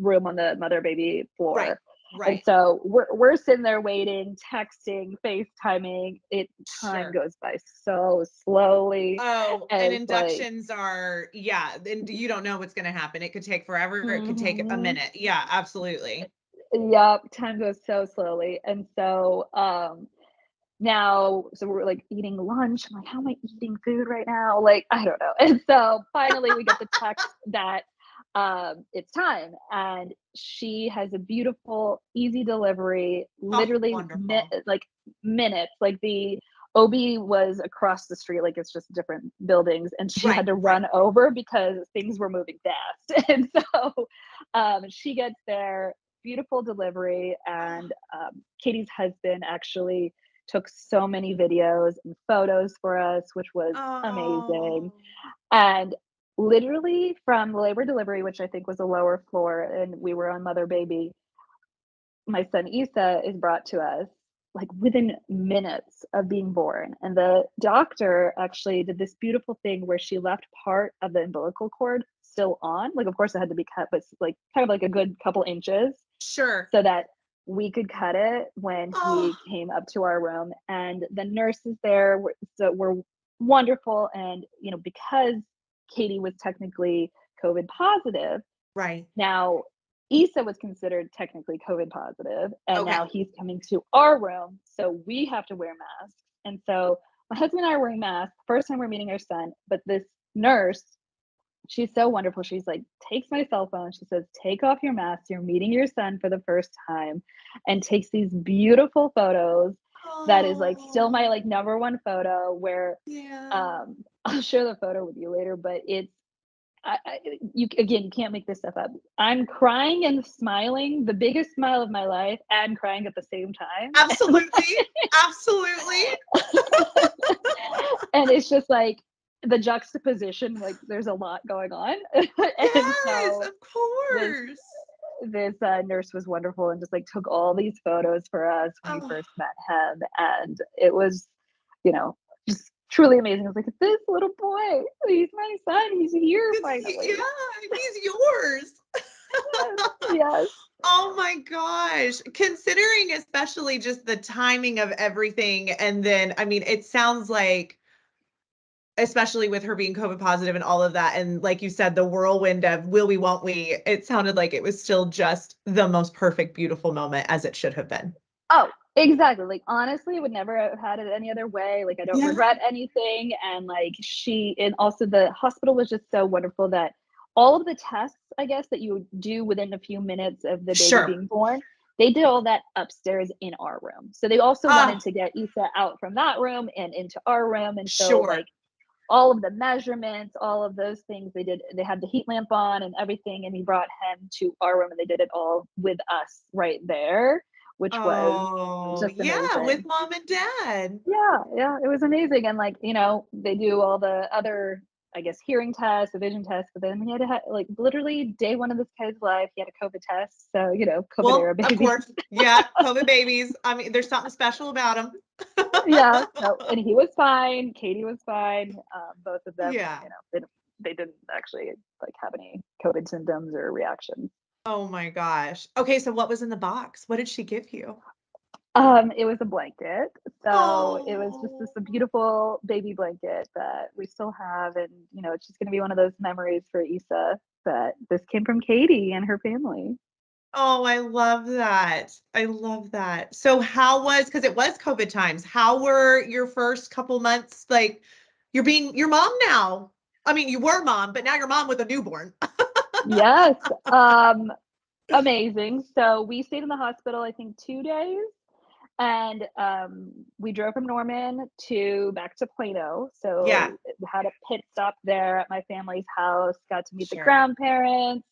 room on the mother baby Right, floor. And right. so we're sitting there waiting, texting, FaceTiming. Time Sure. goes by so slowly. Oh, And and it's like, inductions are, yeah, and you don't know what's gonna happen. It could take forever, it could take a mhm. minute. Yeah, absolutely. Yep, time goes so slowly. And so now, so we're like eating lunch. I'm like, how am I eating food right now? Like, I don't know. And so finally we get the text that it's time. And she has a beautiful, easy delivery, Oh, literally wonderful. like minutes. Like the OB was across the street, like it's just different buildings, and she Right, had to right. run over because things were moving fast. And so she gets there, beautiful delivery, and Katie's husband actually took so many videos and photos for us, which was amazing. Oh, And literally from labor delivery, which I think was a lower floor, and we were on mother baby, my son Issa is brought to us like within minutes of being born. And the doctor actually did this beautiful thing where she left part of the umbilical cord still on. Like, of course, it had to be cut, but like kind of like a good couple inches sure. so that we could cut it when Oh, he came up to our room. And the nurses there were wonderful. And, because Katie was technically COVID positive, right. now Issa was considered technically COVID positive, and Okay. now he's coming to our room. So we have to wear masks. And so my husband and I are wearing masks. First time we're meeting our son, but this nurse, she's so wonderful. She's like, takes my cell phone. She says, take off your mask. You're meeting your son for the first time, and takes these beautiful photos. That is like still my Oh, like number one photo where yeah. I'll share the photo with you later, but it's you again, you can't make this stuff up. I'm crying and smiling, the biggest smile of my life, and crying at the same time. Absolutely. Absolutely. And it's just like the juxtaposition, like there's a lot going on. And Yes, so of this course. nurse was wonderful and just like took all these photos for us when we Oh, first met him, and it was, you know, just truly amazing. I was like, this little boy, he's my son. He's here finally. yeah, he's yours. Yes, yes. Oh my gosh. Considering especially just the timing of everything, and then, I mean, it sounds like, especially with her being COVID positive and all of that, and like you said, the whirlwind of will we, won't we, it sounded like it was still just the most perfect, beautiful moment as it should have been. Oh, exactly. Like, honestly, would never have had it any other way. Like, I don't Yeah. regret anything. And like, and also the hospital was just so wonderful that all of the tests, I guess, that you would do within a few minutes of the baby Sure. being born, they did all that upstairs in our room. So they also wanted Ah, to get Issa out from that room and into our room. And so, like, sure. all of the measurements, all of those things they had the heat lamp on and everything. And he brought him to our room and they did it all with us right there, which was Oh, just yeah, with amazing. mom and dad. Yeah, yeah, it was amazing. And like, they do all the other, I guess, hearing tests, the vision tests, but then he had to have like literally day one of this kid's life, he had a COVID test. So, COVID era Well, of baby. course. Yeah, COVID babies. I mean, there's something special about them. Yeah, no, and he was fine. Katie was fine. Both of them, Yeah. they didn't actually like have any COVID symptoms or reactions. Oh my gosh. Okay, so what was in the box? What did she give you? It was a blanket. So it was just this Oh. beautiful baby blanket that we still have. And, it's just going to be one of those memories for Issa that this came from Katie and her family. Oh, I love that. I love that. So how was, because it was COVID times, how were your first couple months, like, you're mom now? I mean, you were mom, but now you're mom with a newborn. Yes. Amazing. So we stayed in the hospital, I think 2 days. And we drove from Norman to back to Plano. Yeah, So we had a pit stop there at my family's house, got to meet the sure. grandparents,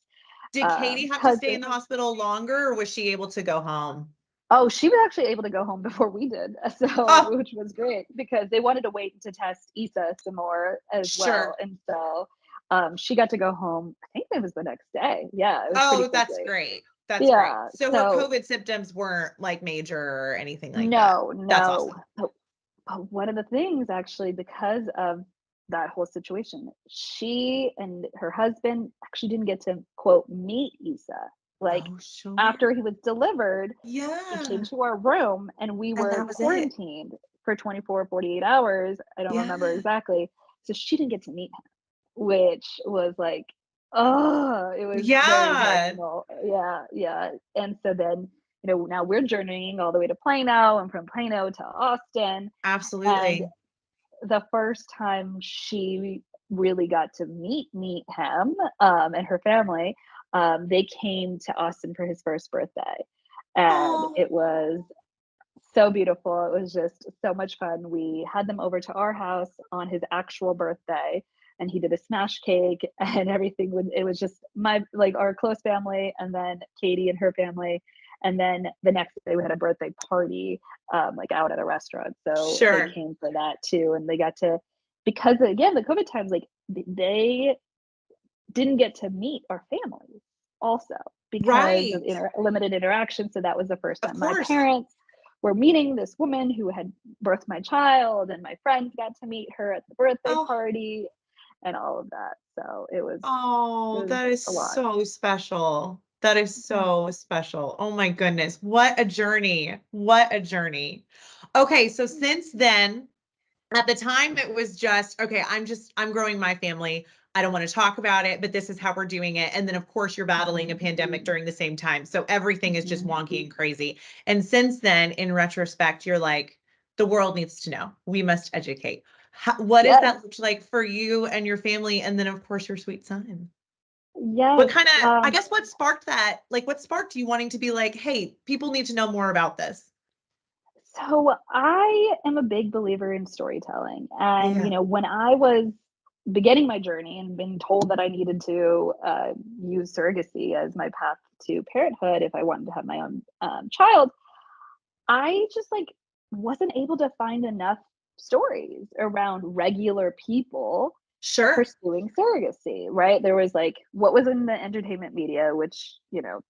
Did Katie have to stay in cousins. the hospital longer, or was she able to go home? Oh, she was actually able to go home before we did, so Oh, which was great because they wanted to wait to test Issa some more as well, sure. and so she got to go home. I think it was the next day. Yeah, it was pretty Oh, that's quickly. great. That's great. Yeah, So her so COVID symptoms weren't like major or anything like that. no, That's no. awesome. But one of the things actually, because of that whole situation, she and her husband actually didn't get to quote meet Issa. Like Oh, after sure. he was delivered, he came Yeah. to our room and we And were that was it. quarantined for 24, 48 hours. I don't remember Yeah. exactly. So she didn't get to meet him, which was like, oh, it was very Yeah. emotional. Yeah, yeah. And so then, now we're journeying all the way to Plano and from Plano to Austin. And Absolutely. the first time she really got to meet him, and her family, they came to Austin for his first birthday, and Oh, it was so beautiful. It was just so much fun. We had them over to our house on his actual birthday, and he did a smash cake and everything. It was just my like our close family, and then Katie and her family, and then the next day we had a birthday party, like out at a restaurant. So they sure. came for that too, and they got to because again the COVID times like they didn't get to meet our families also because of Right. limited interaction. So that was the first Of time my course. parents were meeting this woman who had birthed my child, and my friends got to meet her at the birthday Oh, party and all of that. So it oh, was that is a lot. so special. That is Yeah. so special. Oh my goodness. What a journey. What a journey. Okay, so since then, at the time it was just, okay, I'm growing my family. I don't want to talk about it, but this is how we're doing it. And then of course you're battling a pandemic during the same time. So everything is just Mhm. wonky and crazy. And since then, in retrospect, you're like, the world needs to know. We must educate. What does Yes. that look like for you and your family? And then of course your sweet son. What Yes. kind of, I guess what sparked that? Like what sparked you wanting to be like, hey, people need to know more about this? So I am a big believer in storytelling. And, Yeah. when I was beginning my journey and been told that I needed to use surrogacy as my path to parenthood if I wanted to have my own child, I just like wasn't able to find enough stories around regular people Sure. pursuing surrogacy, right? There was like what was in the entertainment media, which,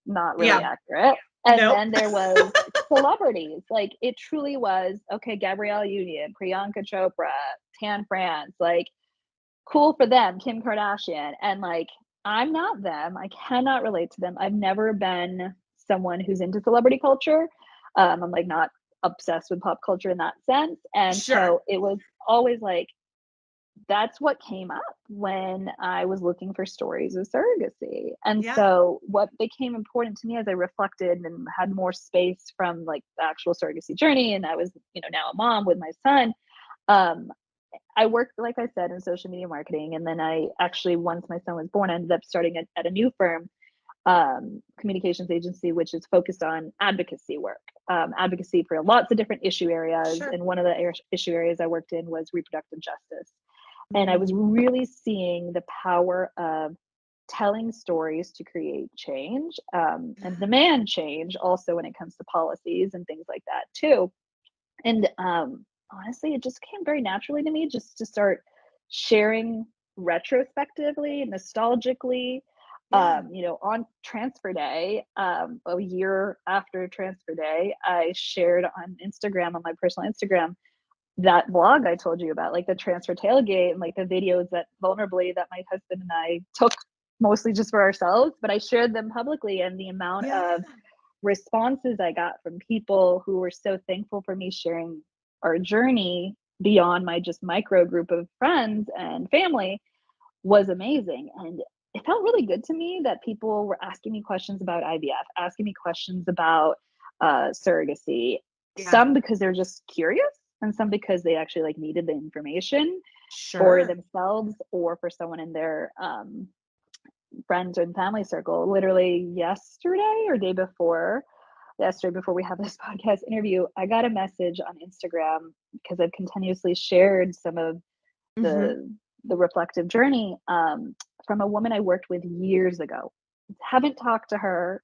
not really Yeah. accurate. And Nope. then there was celebrities. Like it truly was, okay, Gabrielle Union, Priyanka Chopra, Tan France, like cool for them, Kim Kardashian. And like I'm not them. I cannot relate to them. I've never been someone who's into celebrity culture. I'm like not obsessed with pop culture in that sense. And Sure. so it was always like that's what came up when I was looking for stories of surrogacy. And Yeah. so what became important to me as I reflected and had more space from like the actual surrogacy journey and I was, now a mom with my son, um, I worked, like I said, in social media marketing. And then I actually, once my son was born, I ended up starting at a new firm, communications agency, which is focused on advocacy work, advocacy for lots of different issue areas. Sure. And one of the issue areas I worked in was reproductive justice. And I was Mm. really seeing the power of telling stories to create change, and demand change also when it comes to policies and things like that too. And honestly, it just came very naturally to me just to start sharing retrospectively, nostalgically. Yeah. On transfer day, a year after transfer day, I shared on Instagram, on my personal Instagram, that blog I told you about, like the transfer tailgate and like the videos that vulnerably that my husband and I took mostly just for ourselves, but I shared them publicly and the amount Yeah. of responses I got from people who were so thankful for me sharing our journey beyond my just micro group of friends and family was amazing. And it felt really good to me that people were asking me questions about IVF, asking me questions about surrogacy, Yeah. some because they're just curious and some because they actually like needed the information for Sure. themselves or for someone in their friends and family circle. Literally yesterday or day before, yesterday before we have this podcast interview, I got a message on Instagram because I've continuously shared some of Mm-hmm. the reflective journey from a woman I worked with years ago. Haven't talked to her.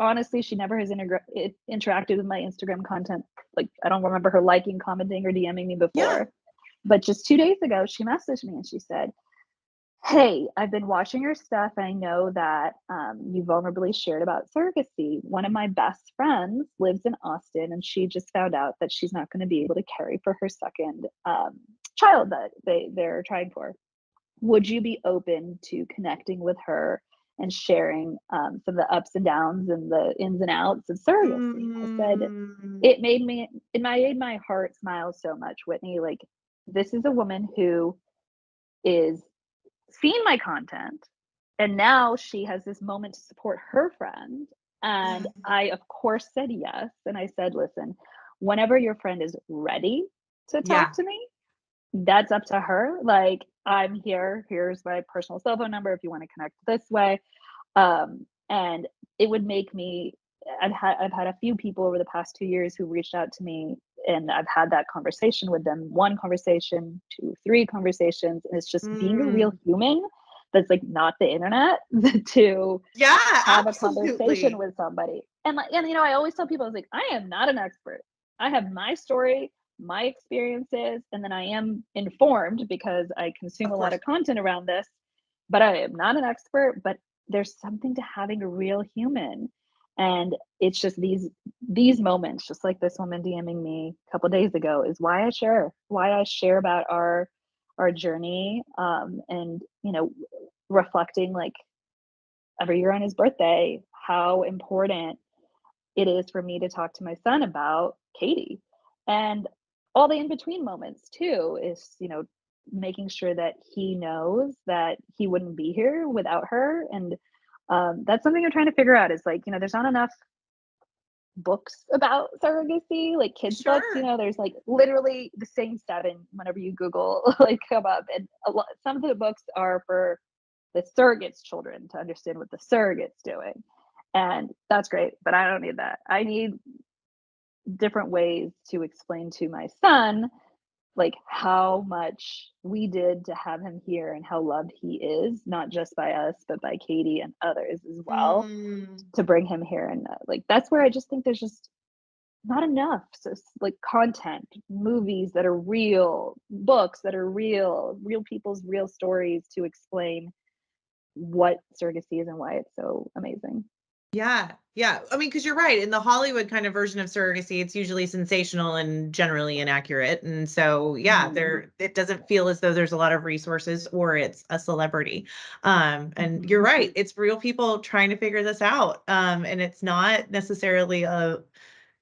Honestly, she never has interacted with my Instagram content. Like, I don't remember her liking, commenting, or DMing me Yeah. before. But just 2 days ago, she messaged me and she said, "Hey, I've been watching your stuff. I know that you vulnerably shared about surrogacy. One of my best friends lives in Austin, and she just found out that she's not going to be able to carry for her second child that they're trying for. Would you be open to connecting with her and sharing some of the ups and downs and the ins and outs of surrogacy?" I said, Mm, it made my heart smile so much, Whitney. Like, this is a woman who is seen my content, and now she has this moment to support her friend. And mm, I, of course, said yes. And I said, "Listen, whenever your friend is ready to talk yeah. to me, that's up to her. Like, I'm here. Here's my personal cell phone number if you want to connect this way." And it would make me, I've had a few people over the past 2 years who reached out to me, and I've had that conversation with them. One conversation, two, three conversations, and it's just being a real Mm, human that's like not the internet to yeah, have a conversation absolutely. with somebody. And I always tell people, I was like, I am not an expert. I have my story, my experiences, and then I am informed because I consume Of a lot course. of content around this, but I am not an expert. But there's something to having a real human. And it's just these moments, just like this woman DMing me a couple days ago, is why I share about our journey, and reflecting, like, every year on his birthday, how important it is for me to talk to my son about Katie. And all the in between moments too is, making sure that he knows that he wouldn't be here without her. And that's something I'm trying to figure out, is like, there's not enough books about surrogacy, like kids books. Sure. There's like literally the same seven whenever you Google like come up, and some of the books are for the surrogate's children to understand what the surrogate's doing. And that's great, but I don't need that. I need different ways to explain to my son, like, how much we did to have him here and how loved he is, not just by us, but by Katie and others as well, Mm, to bring him here. And like, that's where I just think there's just not enough. So, like, content, movies that are real, books that are real people's real stories to explain what surrogacy is and why it's so amazing. yeah. Yeah. I mean, because you're right. In the Hollywood kind of version of surrogacy, it's usually sensational and generally inaccurate. And so, yeah, Mhm. there it doesn't feel as though there's a lot of resources or it's a celebrity. And you're Mhm. right. It's real people trying to figure this out. And it's not necessarily a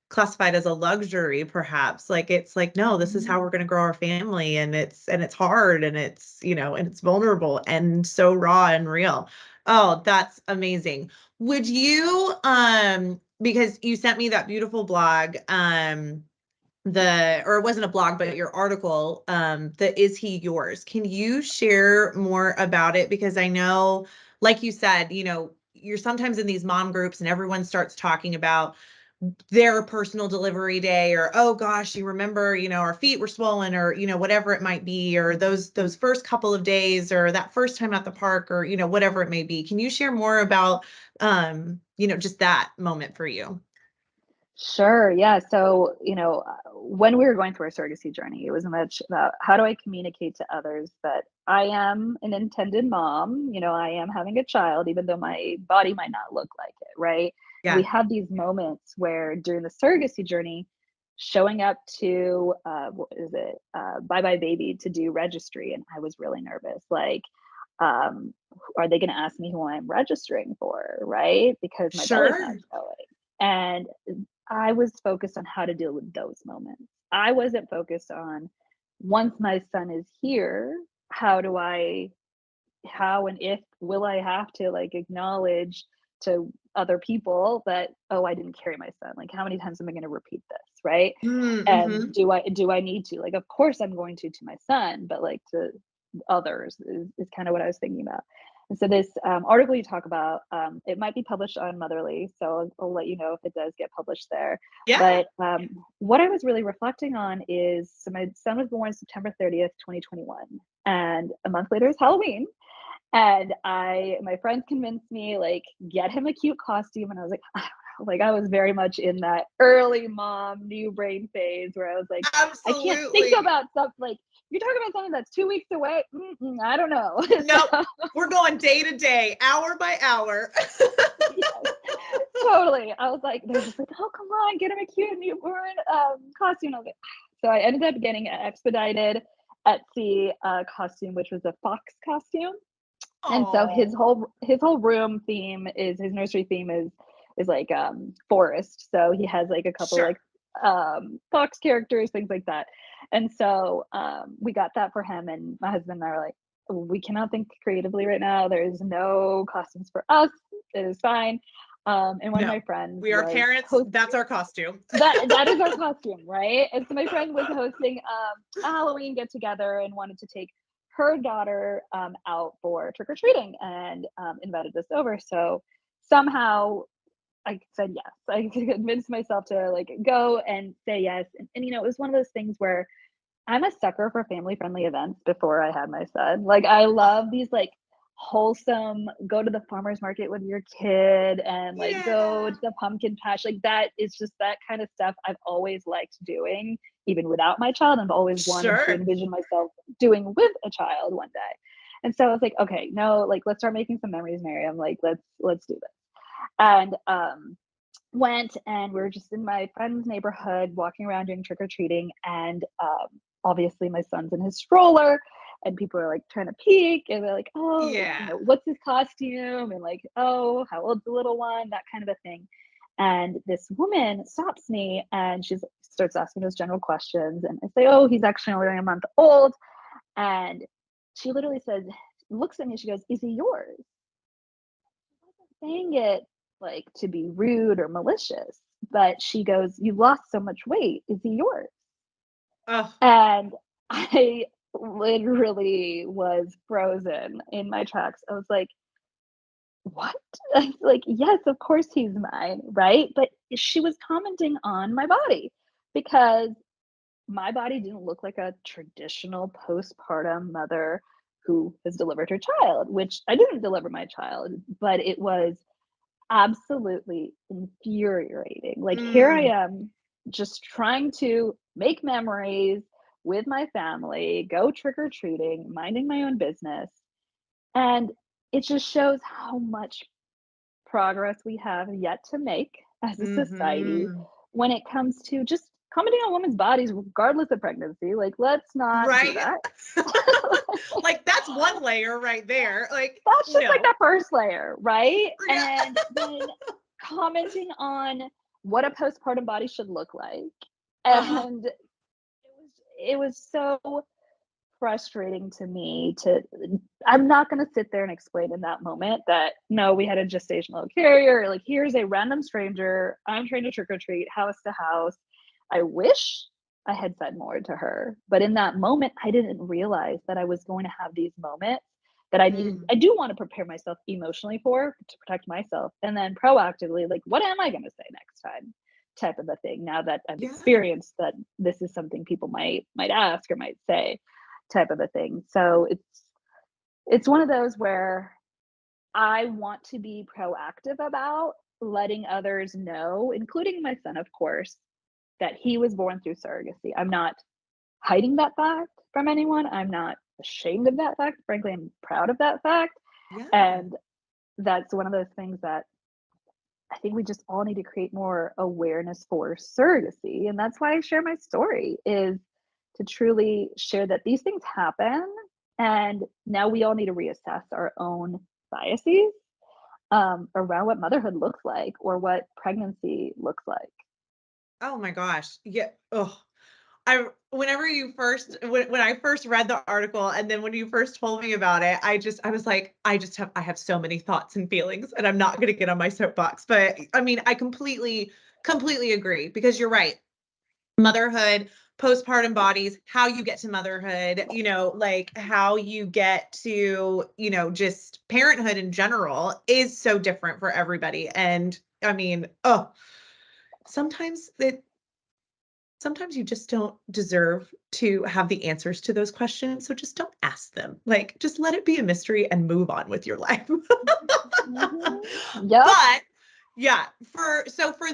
classified as a luxury, perhaps. Like, it's like, no, this is how Mhm. we're going to grow our family, and it's hard, and it's, and it's vulnerable and so raw and real. Oh, that's amazing. Would you, because you sent me that beautiful blog, or it wasn't a blog, but your article, the Is He Yours? Can you share more about it? Because I know, like you said, you're sometimes in these mom groups and everyone starts talking about their personal delivery day, or, oh gosh, you remember, our feet were swollen, or, whatever it might be, or those first couple of days, or that first time at the park, or, whatever it may be. Can you share more about, just that moment for you? Sure. Yeah. So, when we were going through our surrogacy journey, it was much about how do I communicate to others that I am an intended mom, I am having a child, even though my body might not look like it. Right. And we Yeah. have these moments where during the surrogacy journey, showing up to, what is it, Bye Bye Baby to do registry. And I was really nervous. Like, um, are they going to ask me who I'm registering for? Right. Because my belly's not Sure. showing. And I was focused on how to deal with those moments. I wasn't focused on, once my son is here, how and if will I have to, like, acknowledge to other people that, oh, I didn't carry my son. Like, how many times am I going to repeat this, right? And Mm-hmm. do I need to? Like, of course I'm going to my son, but like to others is kind of what I was thinking about. So this article you talk about, it might be published on Motherly, so I'll let you know if it does get published there. Yeah. But what I was really reflecting on is, so my son was born September 30th, 2021, and a month later is Halloween. And my friends convinced me, like, get him a cute costume. And I was like, I don't know. Like, I was very much in that early mom, new brain phase where I was like, I can't think Absolutely. about stuff like, you're talking about something that's 2 weeks away. I don't know. Nope. So, We're going day to day, hour by hour. yes, totally. I was like, they're just like, oh, come on, get him a cute newborn costume. I was like, so I ended up getting an expedited Etsy costume, which was a fox costume. And so Oh, his whole room theme is, his nursery theme is like forest. So he has like a couple sure. like fox characters, things like that. And so we got that for him, and my husband and I were like, we cannot think creatively right now. There's no costumes for us. It is fine. And one of No, my friends we are was parents. hosting, That's our costume. that is our costume, right? And so my friend was hosting a Halloween get together and wanted to take her daughter out for trick or treating, and invited us over. So somehow I said yes. I convinced myself to like go and say yes. And you know, it was one of those things where I'm a sucker for family friendly events before I had my son. Like, I love these like wholesome, go to the farmer's market with your kid and like go Yeah. to the pumpkin patch. Like, that is just that kind of stuff I've always liked doing, even without my child. I've always wanted to Sure. envision myself doing with a child one day. And so I was like, okay, no, like let's start making some memories, Mariam. Like, let's do this. And went, and we are just in my friend's neighborhood walking around doing trick-or-treating, and obviously my son's in his stroller, and people are like trying to peek, and they're like, oh, like, you Yeah. know, what's his costume, and like, oh, how old's the little one, that kind of a thing. And this woman stops me, and she starts asking those general questions, and I say, oh, he's actually only a month old. And she literally says, looks at me, she goes, is he yours? Saying it like to be rude or malicious, but she goes, "You've lost so much weight. Is he yours?" Oh, And I literally was frozen in my tracks. I was like, "What?" I was like, "Yes, of course he's mine, right?" But she was commenting on my body because my body didn't look like a traditional postpartum mother who has delivered her child, which I didn't deliver my child, but it was absolutely infuriating. Like, here I mm, am just trying to make memories with my family, go trick or treating, minding my own business. And it just shows how much progress we have yet to make as a society mm-hmm. when it comes to just commenting on women's bodies, regardless of pregnancy. Like, let's not do Right? that. Like, that's one layer right there. Like, That's just like no. the first layer, right? Yeah. And then commenting on what a postpartum body should look like. Uh-huh. And it was so frustrating to me to, I'm not going to sit there and explain in that moment that no, we had a gestational carrier, like here's a random stranger, I'm trying to trick or treat house to house. I wish I had said more to her, but in that moment I didn't realize that I was going to have these moments that Mm. I do want to prepare myself emotionally for, to protect myself, and then proactively, like, what am I going to say next time, type of a thing, now that I've Yeah. experienced that this is something people might ask or might say, type of a thing. So it's one of those where I want to be proactive about letting others know, including my son, of course, that he was born through surrogacy. I'm not hiding that fact from anyone. I'm not ashamed of that fact. Frankly, I'm proud of that fact. Yeah. And that's one of those things that I think we just all need to create more awareness for surrogacy. And that's why I share my story, is to truly share that these things happen. And now we all need to reassess our own biases around what motherhood looks like or what pregnancy looks like. Oh my gosh. Yeah. Oh, I whenever you first when I first read the article and then when you first told me about it, I was like, I have so many thoughts and feelings and I'm not gonna get on my soapbox. But I mean, I completely agree because you're right. Motherhood, postpartum bodies, how you get to motherhood, you know, like how you get to, you know, just parenthood in general is so different for everybody. And I mean, sometimes it sometimes you just don't deserve to have the answers to those questions. So just don't ask them. Like, just let it be a mystery and move on with your life. Yep. But yeah, for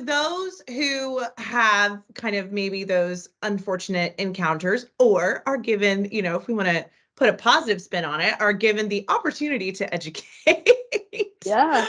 those who have kind of maybe those unfortunate encounters or are given, you know, if we want to put a positive spin on it, are given the opportunity to educate. Yeah.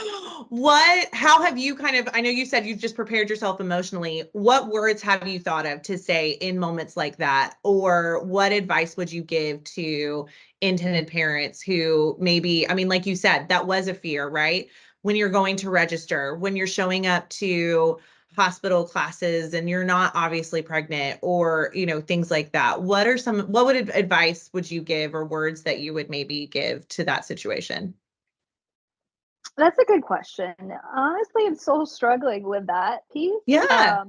How have you kind of, I know you said you've just prepared yourself emotionally. What words have you thought of to say in moments like that? Or what advice would you give to intended parents who maybe, I mean, like you said, that was a fear, right? When you're going to register, when you're showing up to hospital classes and you're not obviously pregnant or, you know, things like that. What would advice would you give or words that you would maybe give to that situation? That's a good question. Honestly, I'm still struggling with that piece. Yeah.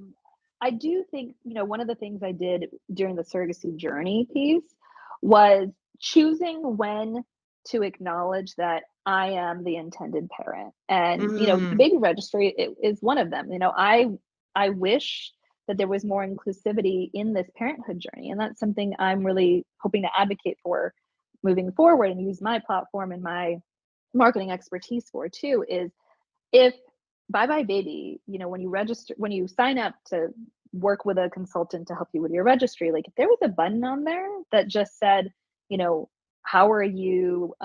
I do think, one of the things I did during the surrogacy journey piece was choosing when to acknowledge that I am the intended parent. And, the Mm, baby registry is one of them. I wish that there was more inclusivity in this parenthood journey. And that's something I'm really hoping to advocate for moving forward and use my platform and my marketing expertise for too is if bye bye baby, when you sign up to work with a consultant to help you with your registry, like if there was a button on there that just said, you know, how are you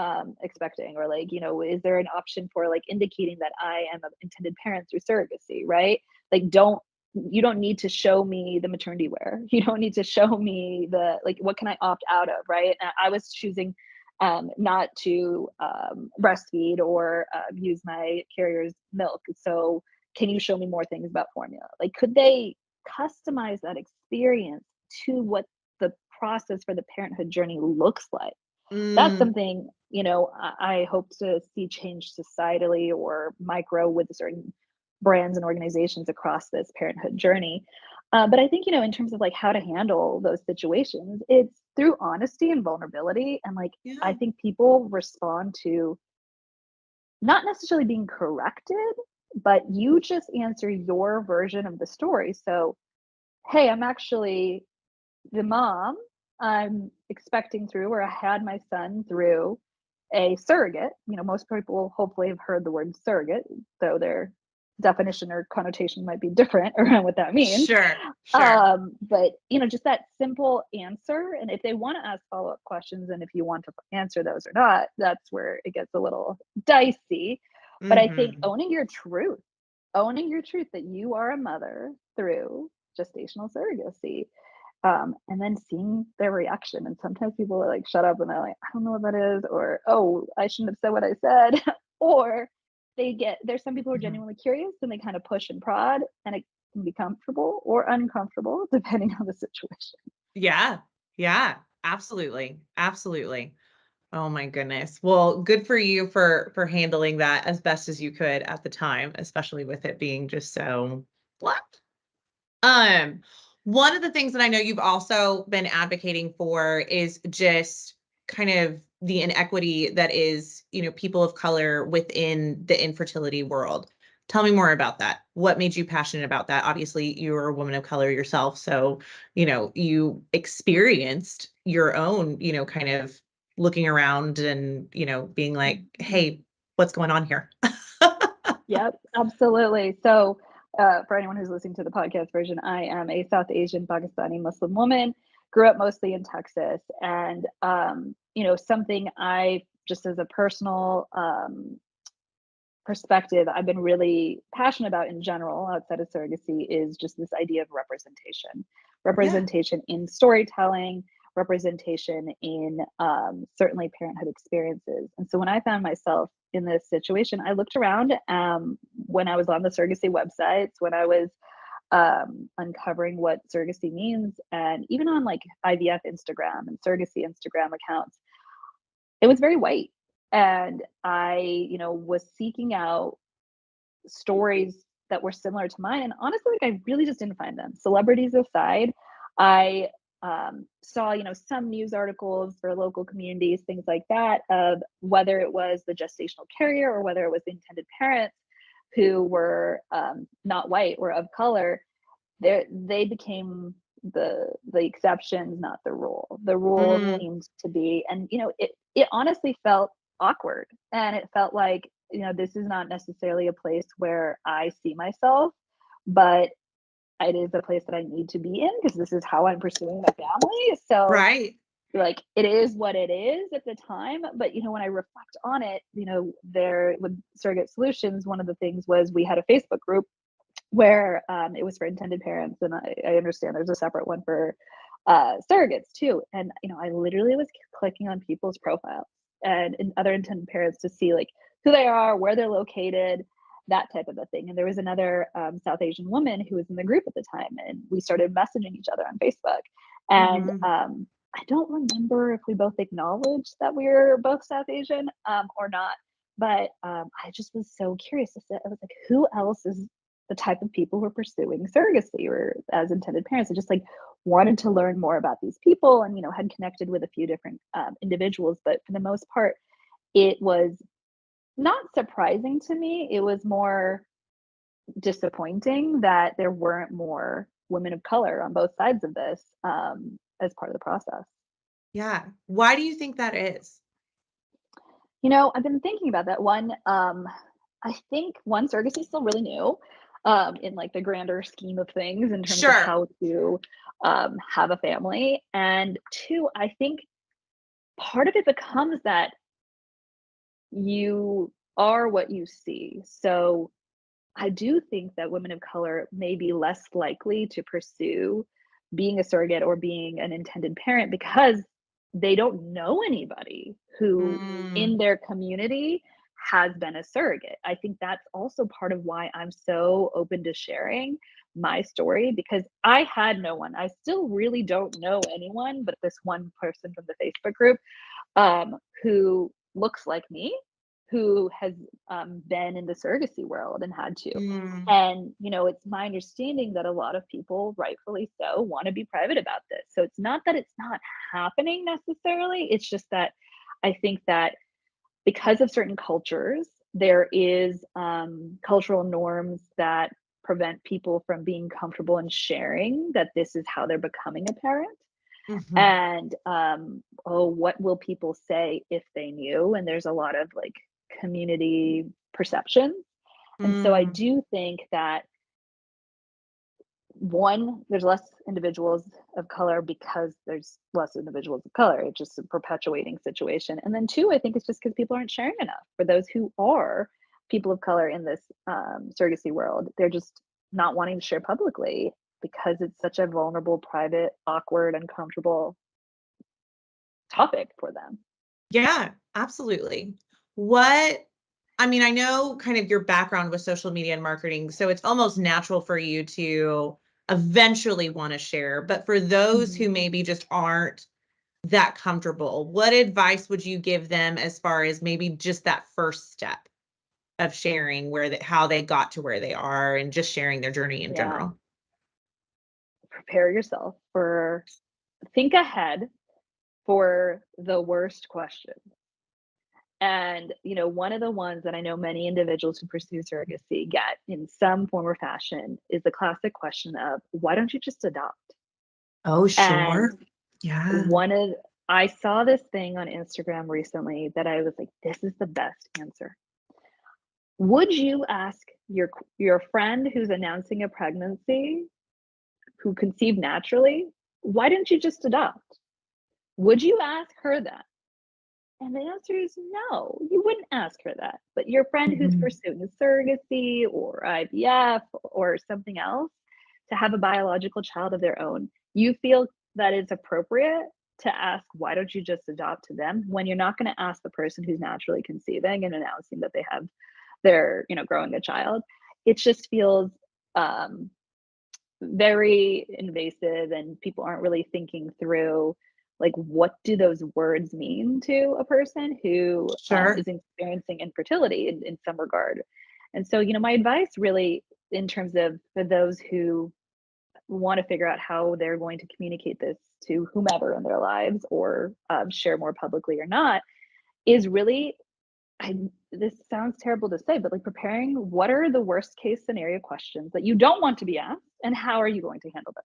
expecting, or like, is there an option for like indicating that I am an intended parent through surrogacy, right? Like, you don't need to show me the maternity wear. You don't need to show me the, like, what can I opt out of, right? And I was choosing not to breastfeed or use my carrier's milk. So, can you show me more things about formula? Like, could they customize that experience to what the process for the parenthood journey looks like? That's mm, something, I hope to see change societally or micro with certain brands and organizations across this parenthood journey. But I think, in terms of like how to handle those situations, it's through honesty and vulnerability. And like, I yeah. think people respond to not necessarily being corrected, but you just answer your version of the story. So, hey, I'm actually the mom I'm expecting through, or I had my son through a surrogate. Most people hopefully have heard the word surrogate, though their definition or connotation might be different around what that means. Sure. Sure. But just that simple answer. And if they want to ask follow-up questions and if you want to answer those or not, that's where it gets a little dicey. But I think Hmm. owning your truth that you are a mother through gestational surrogacy, and then seeing their reaction. And sometimes people are like, shut up. And they're like, I don't know what that is. Or, oh, I shouldn't have said what I said. Or there's some people who are Hmm. genuinely curious and they kind of push and prod, and it can be comfortable or uncomfortable depending on the situation. Yeah. Yeah. Absolutely. Absolutely. Oh my goodness. Well, good for you for handling that as best as you could at the time, especially with it being just so what? Um, one of the things that I know you've also been advocating for is just kind of the inequity that is, you know, people of color within the infertility world. Tell me more about that. What made you passionate about that? Obviously, you're a woman of color yourself, so, you know, you experienced your own, you know, kind of looking around and, you know, being like, "Hey, what's going on here?" Yep, absolutely. So, for anyone who's listening to the podcast version, I am a South Asian Pakistani Muslim woman. Grew up mostly in Texas, and something I just as a personal perspective I've been really passionate about in general outside of surrogacy is just this idea of representation. Yeah. Representation in storytelling, representation in certainly parenthood experiences. And so when I found myself in this situation, I looked around when I was on the surrogacy websites, when I was uncovering what surrogacy means, and even on like IVF Instagram and surrogacy Instagram accounts, it was very white. And I, was seeking out stories that were similar to mine. And honestly, like I really just didn't find them. Celebrities aside, I saw, some news articles for local communities, things like that, of whether it was the gestational carrier or whether it was the intended parents who were not white or of color, they became the exceptions, not the rule. The rule Mm, seems to be, and it honestly felt awkward, and it felt like, this is not necessarily a place where I see myself, but it is a place that I need to be in because this is how I'm pursuing my family. So, right. like, it is what it is at the time. But when I reflect on it, there with Surrogate Solutions, one of the things was we had a Facebook group where it was for intended parents, and I understand there's a separate one for surrogates too. And I literally was clicking on people's profiles and other intended parents to see like who they are, where they're located, that type of a thing. And there was another South Asian woman who was in the group at the time, and we started messaging each other on Facebook. And Hmm. I don't remember if we both acknowledged that we were both South Asian or not. But I just was so curious. I was like, who else is the type of people who are pursuing surrogacy or as intended parents? I just like wanted to learn more about these people, and had connected with a few different individuals, but for the most part it was not surprising to me. It was more disappointing that there weren't more women of color on both sides of this as part of the process. Yeah. Why do you think that is? I've been thinking about that one. I think one, surrogacy is still really new in like the grander scheme of things in terms of Sure. how to have a family. And two, I think part of it becomes that you are what you see. So I do think that women of color may be less likely to pursue being a surrogate or being an intended parent because they don't know anybody who Mm, in their community has been a surrogate. I think that's also part of why I'm so open to sharing my story, because I had no one. I still really don't know anyone but this one person from the Facebook group who looks like me, who has been in the surrogacy world and had to. mm. And, it's my understanding that a lot of people, rightfully so, want to be private about this. So it's not that it's not happening necessarily. It's just that I think that because of certain cultures, there is cultural norms that prevent people from being comfortable in sharing that this is how they're becoming a parent. Mhm. And oh, what will people say if they knew? And there's a lot of like community perceptions. And so I Mm, do think that one, there's less individuals of color because there's less individuals of color. It's just a perpetuating situation. And then two, I think it's just because people aren't sharing enough. For those who are people of color in this surrogacy world, they're just not wanting to share publicly because it's such a vulnerable, private, awkward, uncomfortable topic for them. yeah, absolutely. What I mean, I know kind of your background with social media and marketing, so it's almost natural for you to eventually wanna share, but for those Mhm. who maybe just aren't that comfortable, what advice would you give them as far as maybe just that first step of sharing how they got to where they are and just sharing their journey in Yeah. general? Prepare yourself for, think ahead for the worst question. And, one of the ones that I know many individuals who pursue surrogacy get in some form or fashion is the classic question of, why don't you just adopt? Oh, And sure. Yeah. one of, I saw this thing on Instagram recently that I was like, this is the best answer. Would you ask your friend who's announcing a pregnancy, who conceived naturally, why didn't you just adopt? Would you ask her that? And the answer is no, you wouldn't ask her that. But your friend who's Mhm. pursuing surrogacy or IVF or something else to have a biological child of their own, you feel that it's appropriate to ask, why don't you just adopt to them, when you're not going to ask the person who's naturally conceiving and announcing that they have they're, growing a child. It just feels um, very invasive, and people aren't really thinking through like what do those words mean to a person who Sure. is experiencing infertility in some regard. And so my advice really, in terms of for those who want to figure out how they're going to communicate this to whomever in their lives, or share more publicly or not, is really, this sounds terrible to say, but like preparing what are the worst case scenario questions that you don't want to be asked, and how are you going to handle them?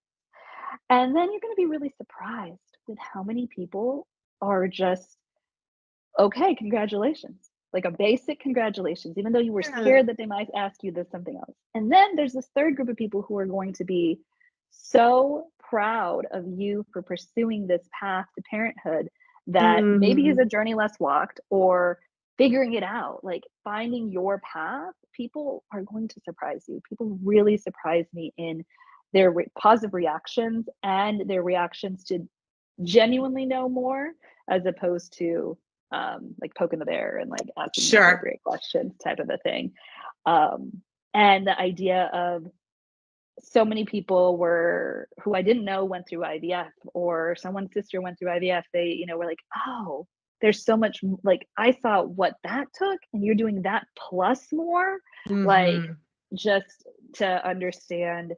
And then you're going to be really surprised with how many people are just, okay, congratulations. Like a basic congratulations, even though you were Yeah. scared that they might ask you this something else. And then there's this third group of people who are going to be so proud of you for pursuing this path to parenthood, that maybe is Mhm. a journey less walked, or figuring it out, like finding your path. People are going to surprise you. People really surprise me in their positive reactions, and their reactions to genuinely know more, as opposed to like poking the bear and like asking Sure. inappropriate questions type of a thing. Um, and the idea of, so many people were, who I didn't know went through IVF, or someone's sister went through IVF. They, were like, oh, there's so much, like, I saw what that took, and you're doing that plus more. Like, Mhm. just to understand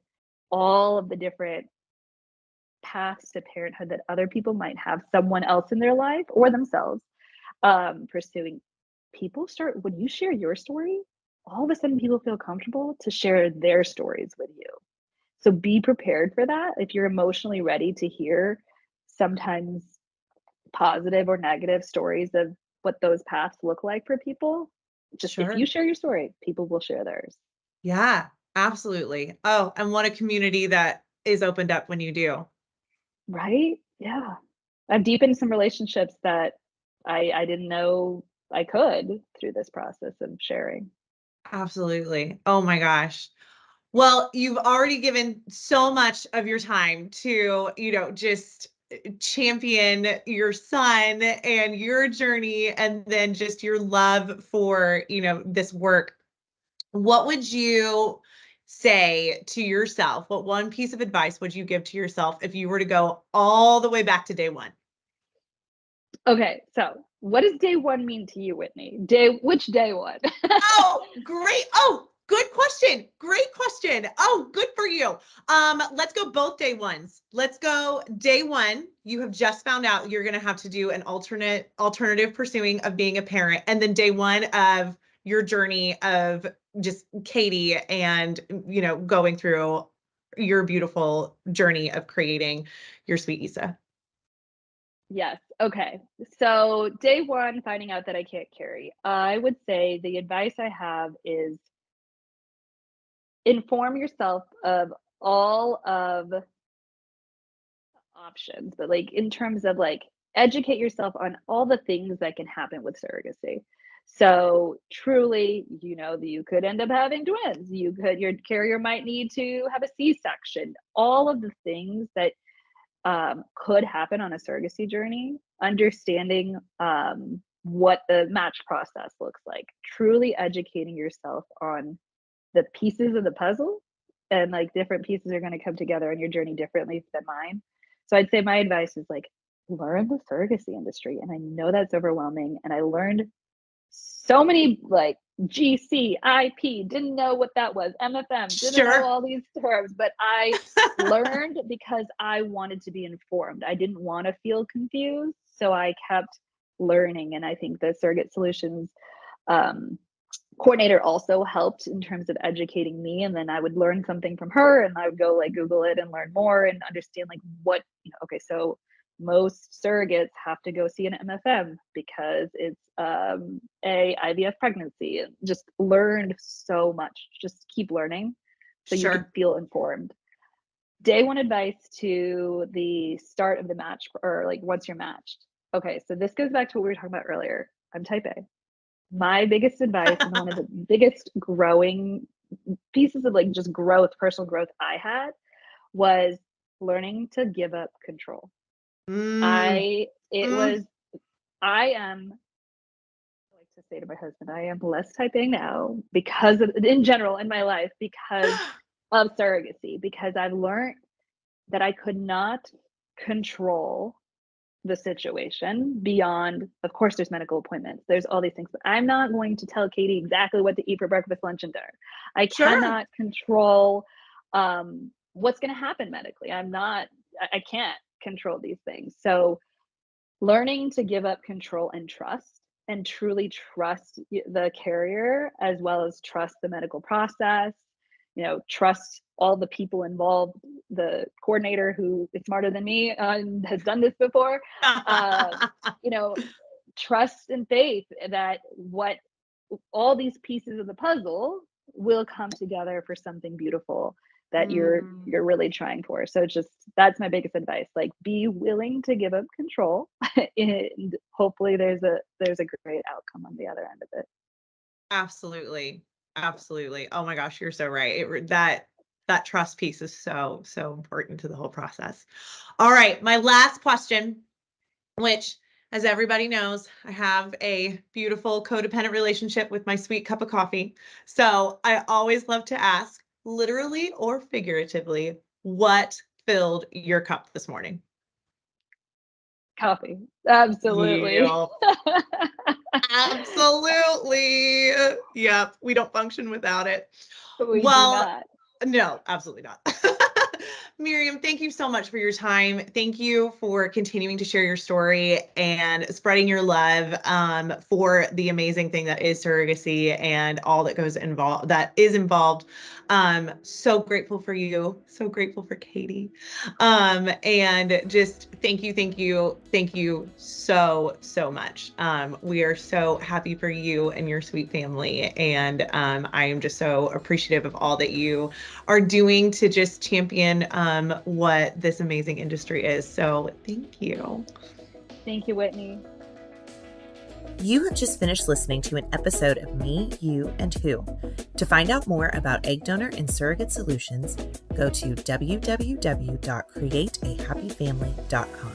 all of the different paths to parenthood that other people might have someone else in their life or themselves pursuing. People start, when you share your story, all of a sudden people feel comfortable to share their stories with you. So be prepared for that. If you're emotionally ready to hear sometimes positive or negative stories of what those paths look like for people, just if you Sure. share your story, people will share theirs. Yeah, absolutely. Oh, and what a community that is opened up when you do. Right? Yeah. I've deepened some relationships that I didn't know I could through this process of sharing. Absolutely. Oh my gosh. Well, you've already given so much of your time to, just champion your son and your journey, and then just your love for, this work. What would you say to yourself? What one piece of advice would you give to yourself if you were to go all the way back to day one? Okay, so what does day one mean to you, Whitney? Which day one? Oh, great. Oh, good question. Great question. Oh, good for you. Let's go both day ones. Let's go day one. You have just found out you're going to have to do an alternative pursuing of being a parent. And then day one of your journey of just Katie and, going through your beautiful journey of creating your sweet Issa. Yes. Okay. So day one, finding out that I can't carry. I would say the advice I have is inform yourself of all of options, but like in terms of like educate yourself on all the things that can happen with surrogacy. So truly, that you could end up having twins. Your carrier might need to have a C-section. All of the things that could happen on a surrogacy journey, understanding what the match process looks like, truly educating yourself on the pieces of the puzzle, and like different pieces are going to come together on your journey differently than mine. So I'd say my advice is like, learn the surrogacy industry. And I know that's overwhelming. And I learned so many like GCIP, didn't know what that was, MFM, didn't know Sure. all these terms, but I learned because I wanted to be informed. I didn't want to feel confused. So I kept learning. And I think the surrogate solutions um, coordinator also helped in terms of educating me, and then I would learn something from her and I would go like Google it and learn more and understand like what, okay, so most surrogates have to go see an MFM because it's a IVF pregnancy, and just learned so much. Just keep learning so you can Sure. feel informed. Day one advice to the start of the match, or like once you're matched. Okay, so this goes back to what we were talking about earlier. I'm type A. My biggest advice, and one of the biggest growing pieces of like just growth, personal growth I had, was learning to give up control. Mm, I it mm. was I am, I like to say to my husband, I am less type A now because of, in general in my life, because of surrogacy, because I've learned that I could not control the situation beyond, of course there's medical appointments, there's all these things, but I'm not going to tell Katie exactly what to eat for breakfast, lunch, and dinner. I Sure. cannot control what's going to happen medically? I can't control these things. So learning to give up control and trust, and truly trust the carrier, as well as trust the medical process, trust all the people involved, the coordinator who is smarter than me and has done this before, uh, you know, trust and faith that what all these pieces of the puzzle will come together for something beautiful that you're really trying for. So just that's my biggest advice. Like, be willing to give up control and hopefully there's a great outcome on the other end of it. Absolutely. Absolutely. Oh my gosh, you're so right. That trust piece is so important to the whole process. All right, my last question, which, as everybody knows, I have a beautiful codependent relationship with my sweet cup of coffee. So I always love to ask, literally or figuratively, what filled your cup this morning? Coffee. Absolutely. Yeah, absolutely. Yep, we don't function without it. We do Well, not. no, absolutely not. Miriam, thank you so much for your time. Thank you for continuing to share your story and spreading your love for the amazing thing that is surrogacy and all that is involved. So grateful for you. So grateful for Katie. And just thank you so much. We are so happy for you and your sweet family. And I am just so appreciative of all that you are doing to just champion what this amazing industry is. So thank you. Thank you, Whitney. You have just finished listening to an episode of Me, You, and Who. To find out more about egg donor and surrogate solutions, go to www.createahappyfamily.com.